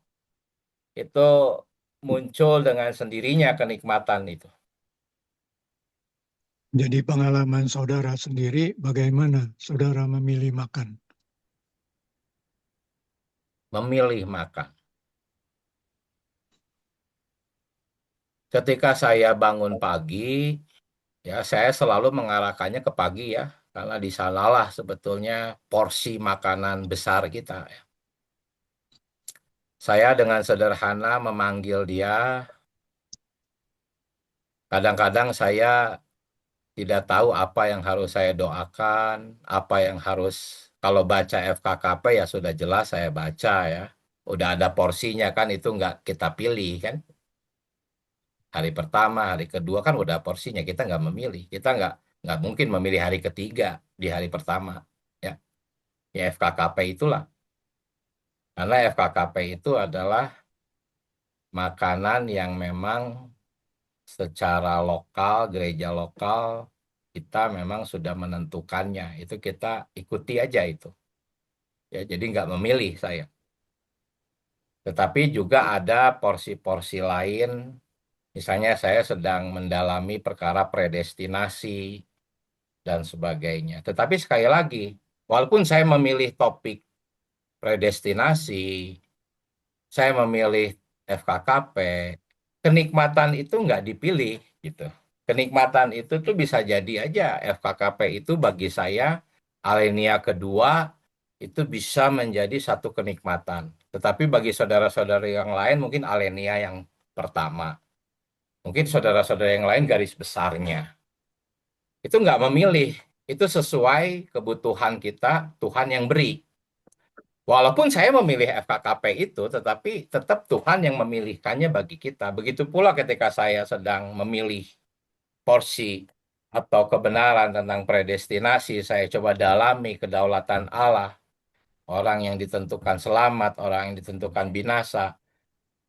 Itu muncul dengan sendirinya kenikmatan itu. Jadi pengalaman saudara sendiri, bagaimana saudara memilih makan? memilih makan. Ketika saya bangun pagi, ya saya selalu mengarahkannya ke pagi ya, karena di sanalah sebetulnya porsi makanan besar kita. Ya. Saya dengan sederhana memanggil dia. Kadang-kadang saya tidak tahu apa yang harus saya doakan, apa yang harus, kalau baca FKKP ya sudah jelas saya baca ya. Udah ada porsinya kan, itu nggak kita pilih kan. Hari pertama, hari kedua kan udah porsinya, kita nggak memilih. Kita nggak mungkin memilih hari ketiga di hari pertama. Ya, ya FKKP itulah. Karena FKKP itu adalah makanan yang memang secara lokal, gereja lokal, kita memang sudah menentukannya. Itu kita ikuti aja itu. Ya, jadi nggak memilih saya. Tetapi juga ada porsi-porsi lain. Misalnya saya sedang mendalami perkara predestinasi dan sebagainya. Tetapi sekali lagi, walaupun saya memilih topik predestinasi, saya memilih FKKP, kenikmatan itu nggak dipilih gitu. Kenikmatan itu tuh bisa jadi aja FKKP itu bagi saya alinea kedua itu bisa menjadi satu kenikmatan. Tetapi bagi saudara-saudara yang lain mungkin alinea yang pertama. Mungkin saudara-saudara yang lain garis besarnya. Itu nggak memilih. Itu sesuai kebutuhan kita, Tuhan yang beri. Walaupun saya memilih FKKP itu, tetapi tetap Tuhan yang memilihkannya bagi kita. Begitu pula ketika saya sedang memilih porsi atau kebenaran tentang predestinasi, saya coba dalami kedaulatan Allah, orang yang ditentukan selamat, orang yang ditentukan binasa.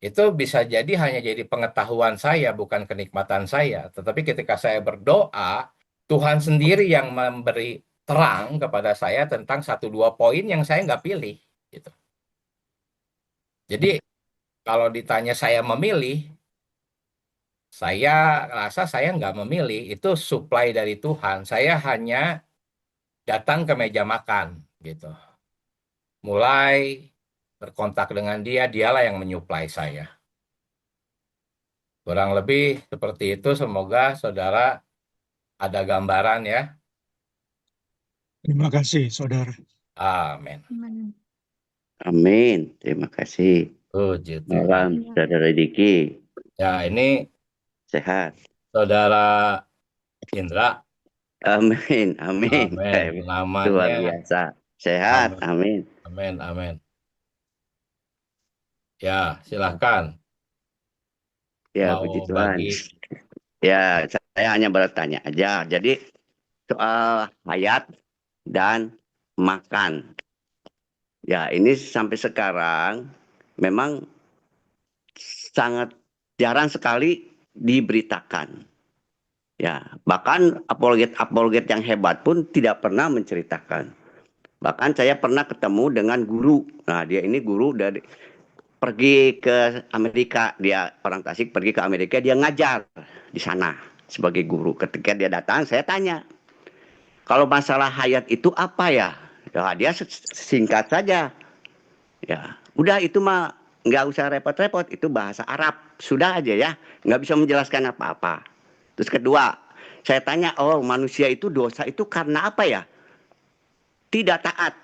Itu bisa jadi hanya jadi pengetahuan saya, bukan kenikmatan saya. Tetapi ketika saya berdoa, Tuhan sendiri yang memberi terang kepada saya tentang satu dua poin yang saya nggak pilih. Gitu. Jadi kalau ditanya saya memilih, saya rasa saya nggak memilih. Itu supply dari Tuhan. Saya hanya datang ke meja makan, gitu. Mulai berkontak dengan dia, dialah yang menyuplai saya. Kurang lebih seperti itu. Semoga saudara ada gambaran ya. Terima kasih, saudara. Amin. Amin. Terima kasih. Puji Tuhan. Malam, Saudara Diki. Ya, ini Sehat. saudara Indra. Amin. Amin. Amin. Luar Namanya. biasa. Sehat. Amin. Amin. Amin. Ya, silahkan. Ya, Mau puji Tuhan. bagi. Ya, saya hanya bertanya aja. Jadi soal hayat dan makan. Ya, ini sampai sekarang memang sangat jarang sekali diberitakan. Ya, bahkan apologet yang hebat pun tidak pernah menceritakan. Bahkan saya pernah ketemu dengan guru. Nah, dia ini guru dari pergi ke Amerika, dia orang Tasik pergi ke Amerika, dia ngajar di sana sebagai guru. Ketika dia datang, saya tanya, kalau masalah hayat itu apa ya? Ya, dia singkat saja. Ya, udah itu mah nggak usah repot-repot, itu bahasa Arab, sudah aja ya, nggak bisa menjelaskan apa-apa. Terus kedua, saya tanya, oh manusia itu dosa itu karena apa ya? Tidak taat.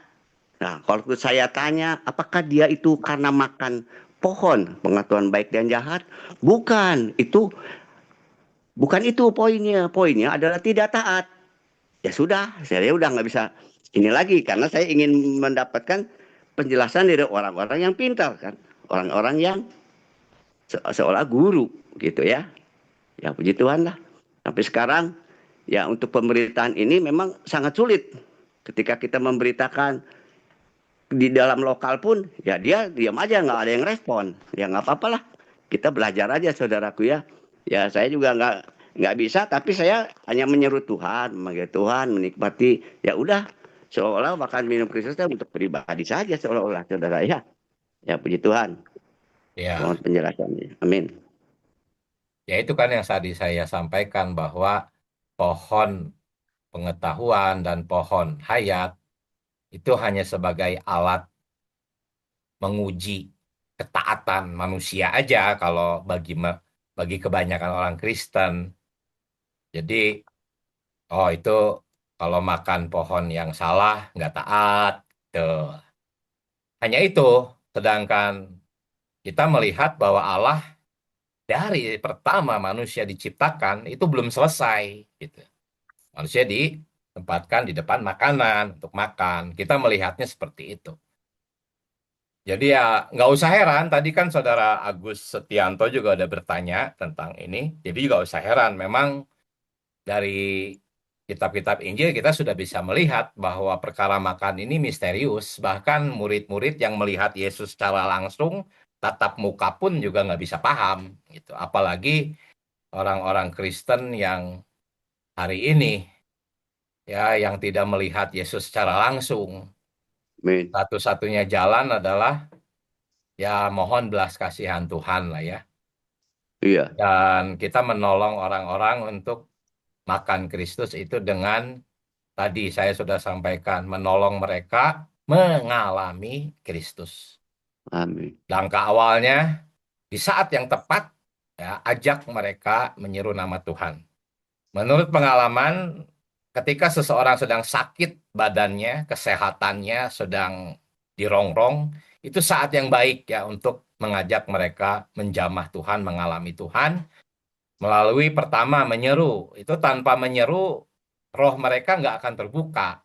Nah, kalau saya tanya, apakah dia itu karena makan pohon pengetahuan baik dan jahat? Bukan, bukan itu poinnya. Poinnya adalah tidak taat. Ya sudah, saya udah nggak bisa ini lagi karena saya ingin mendapatkan penjelasan dari orang-orang yang pintar kan, orang-orang yang seolah guru gitu ya. Ya puji Tuhan lah. Sampai sekarang ya untuk pemberitaan ini memang sangat sulit. Ketika kita memberitakan di dalam lokal pun ya dia diam aja, nggak ada yang respon. Ya nggak apa-apa lah, kita belajar aja saudaraku ya. Ya saya juga nggak bisa, tapi saya hanya menyeru Tuhan, memanggil Tuhan, menikmati. Ya udah, seolah makan minum Kristus untuk pribadi saja seolah-olah saudara ya. Ya puji Tuhan. Ya. Mohon penjelasannya. Amin. Ya itu kan yang tadi saya sampaikan bahwa pohon pengetahuan dan pohon hayat itu hanya sebagai alat menguji ketaatan manusia aja kalau bagi kebanyakan orang Kristen. Jadi, oh itu kalau makan pohon yang salah nggak taat. Tuh. Hanya itu. Sedangkan kita melihat bahwa Allah dari pertama manusia diciptakan itu belum selesai. Gitu. Manusia ditempatkan di depan makanan untuk makan. Kita melihatnya seperti itu. Jadi ya nggak usah heran, tadi kan Saudara Agus Setianto juga ada bertanya tentang ini. Jadi juga usah heran, memang dari kitab-kitab Injil kita sudah bisa melihat bahwa perkara makan ini misterius. Bahkan murid-murid yang melihat Yesus secara langsung, tatap muka pun juga nggak bisa paham. Gitu. Apalagi orang-orang Kristen yang hari ini, ya, yang tidak melihat Yesus secara langsung. Amin. Satu-satunya jalan adalah ya mohon belas kasihan Tuhan lah ya. Iya. Dan kita menolong orang-orang untuk makan Kristus itu dengan tadi saya sudah sampaikan, menolong mereka mengalami Kristus. Amin. Langkah awalnya di saat yang tepat ya ajak mereka menyeru nama Tuhan. Menurut pengalaman ketika seseorang sedang sakit badannya, kesehatannya sedang dirongrong, itu saat yang baik ya untuk mengajak mereka menjamah Tuhan, mengalami Tuhan, melalui pertama menyeru. Itu tanpa menyeru, roh mereka nggak akan terbuka.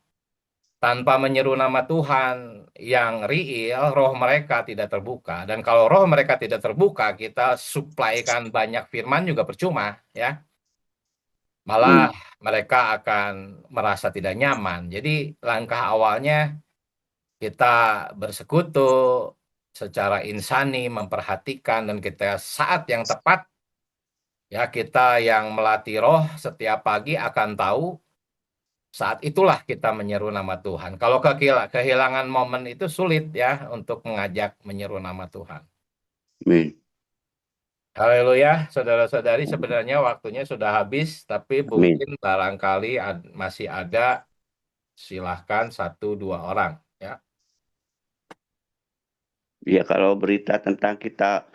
Tanpa menyeru nama Tuhan yang real, roh mereka tidak terbuka. Dan kalau roh mereka tidak terbuka, kita suplaikan banyak firman juga percuma, ya. Malah mereka akan merasa tidak nyaman. Jadi langkah awalnya kita bersekutu secara insani, memperhatikan, dan kita saat yang tepat, ya kita yang melatih roh setiap pagi akan tahu saat itulah kita menyeru nama Tuhan. Kalau kehilangan momen itu sulit ya untuk mengajak menyeru nama Tuhan. Amin. Haleluya, saudara-saudari, sebenarnya waktunya sudah habis, tapi Amin. mungkin barangkali masih ada, silahkan 1-2 orang. Ya. Ya, kalau berita tentang kita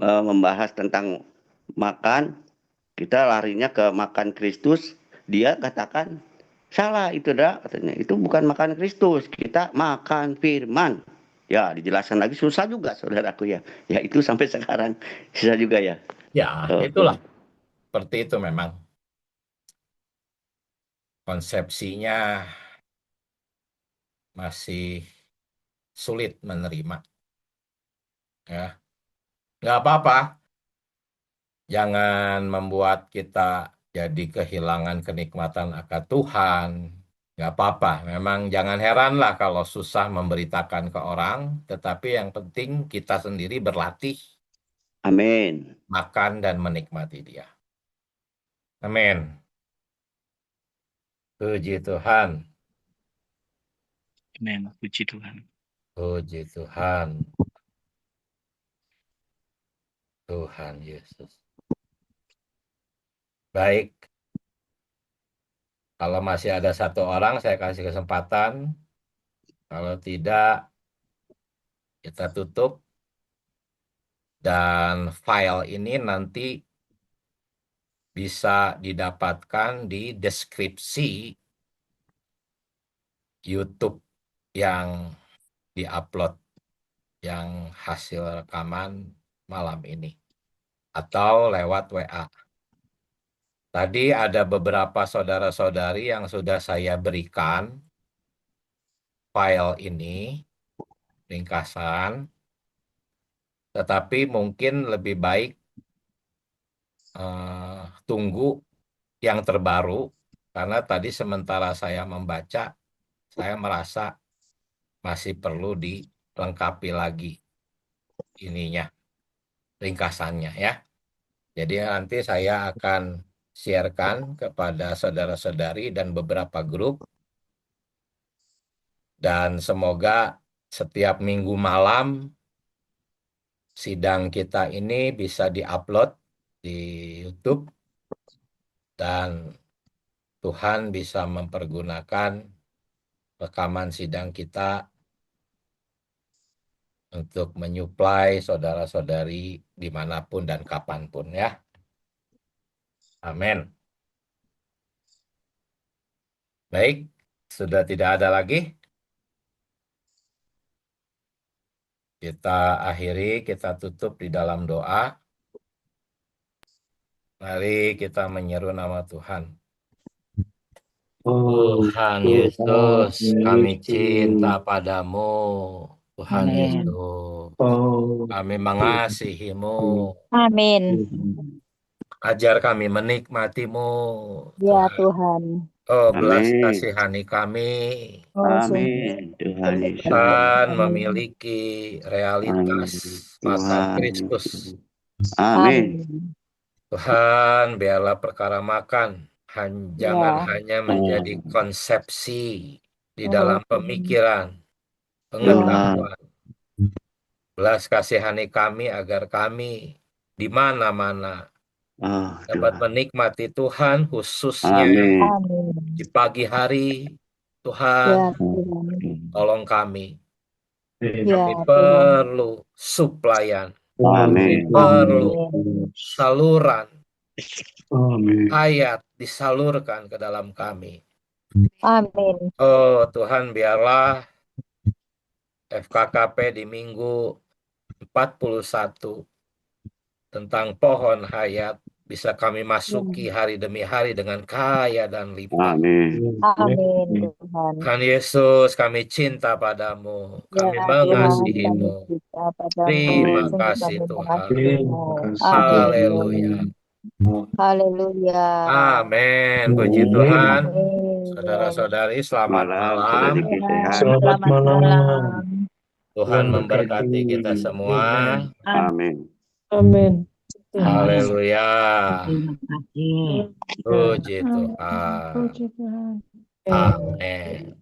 membahas tentang makan, kita larinya ke makan Kristus, dia katakan salah itu dah katanya. Itu bukan makan Kristus, kita makan firman. Ya, dijelaskan lagi susah juga saudaraku ya. Ya itu sampai sekarang susah juga ya. Ya, Oh, itulah. Seperti itu memang. Konsepsinya masih sulit menerima. Ya. Nggak apa-apa. Jangan membuat kita jadi kehilangan kenikmatan akan Tuhan. Nggak apa-apa. Memang jangan heranlah kalau susah memberitakan ke orang. Tetapi yang penting kita sendiri berlatih amin. makan dan menikmati dia. Amin. Puji Tuhan. Amin. Puji Tuhan. Puji Tuhan. Tuhan Yesus. Baik. Kalau masih ada 1 orang, saya kasih kesempatan. Kalau tidak, kita tutup. Dan file ini nanti bisa didapatkan di deskripsi YouTube yang diupload, yang hasil rekaman malam ini. Atau lewat WA. Tadi ada beberapa saudara-saudari yang sudah saya berikan file ini, ringkasan, tetapi mungkin lebih baik tunggu yang terbaru, karena tadi sementara saya membaca, saya merasa masih perlu dilengkapi lagi ininya, ringkasannya ya. Jadi nanti saya akan sharekan kepada saudara-saudari dan beberapa grup, dan semoga setiap minggu malam sidang kita ini bisa diupload di YouTube dan Tuhan bisa mempergunakan rekaman sidang kita untuk menyuplai saudara-saudari dimanapun dan kapanpun ya. Amin. Baik, sudah tidak ada lagi. Kita akhiri, kita tutup di dalam doa. Mari kita menyeru nama Tuhan. Tuhan Yesus, kami cinta padamu. Tuhan Amin. Yesus, kami mengasihi-Mu. Amin. Ajar kami menikmati-Mu, Ya Tuhan. Tuhan. Oh, belas Amin. kasihani kami. Oh, Amin. Tuhan Yesus. Tuhan memiliki realitas Amin. makan Tuhan Kristus. Yesus. Amin. Tuhan, biarlah perkara makan jangan Ya. hanya menjadi konsepsi di Oh, dalam Tuhan. pemikiran, Tuhan. pengetahuan. Belas kasihani kami agar kami di mana-mana Oh, dapat Tuhan. menikmati Tuhan, khususnya Amin. Amin. di pagi hari. Tuhan, Ya Tuhan. tolong kami. Ya Kami Tuhan. perlu suplayan, Amin. perlu Amin. saluran Amin. hayat disalurkan ke dalam kami. Amin. Oh Tuhan, biarlah FKKP di minggu 41 tentang pohon hayat bisa kami masuki hari demi hari dengan kaya dan limpah. Amin. Amin Tuhan. Tuhan Yesus, kami cinta padamu, Ya kami Tuhan, kami mengasihimu. cinta padamu. Terima Amin. Sungguh kasih kami Tuhan. mengasihimu. Amin. Haleluya. Haleluya. Amin. Puji Tuhan. Amin. Saudara-saudari, selamat Malam, malam. Saudari Sehat. Selamat malam. Tuhan Tuhan memberkati kita berkati. semua. Amin. Amin. Haleluya. Terima kasih. Puji Tuhan. Puji Tuhan. Amin.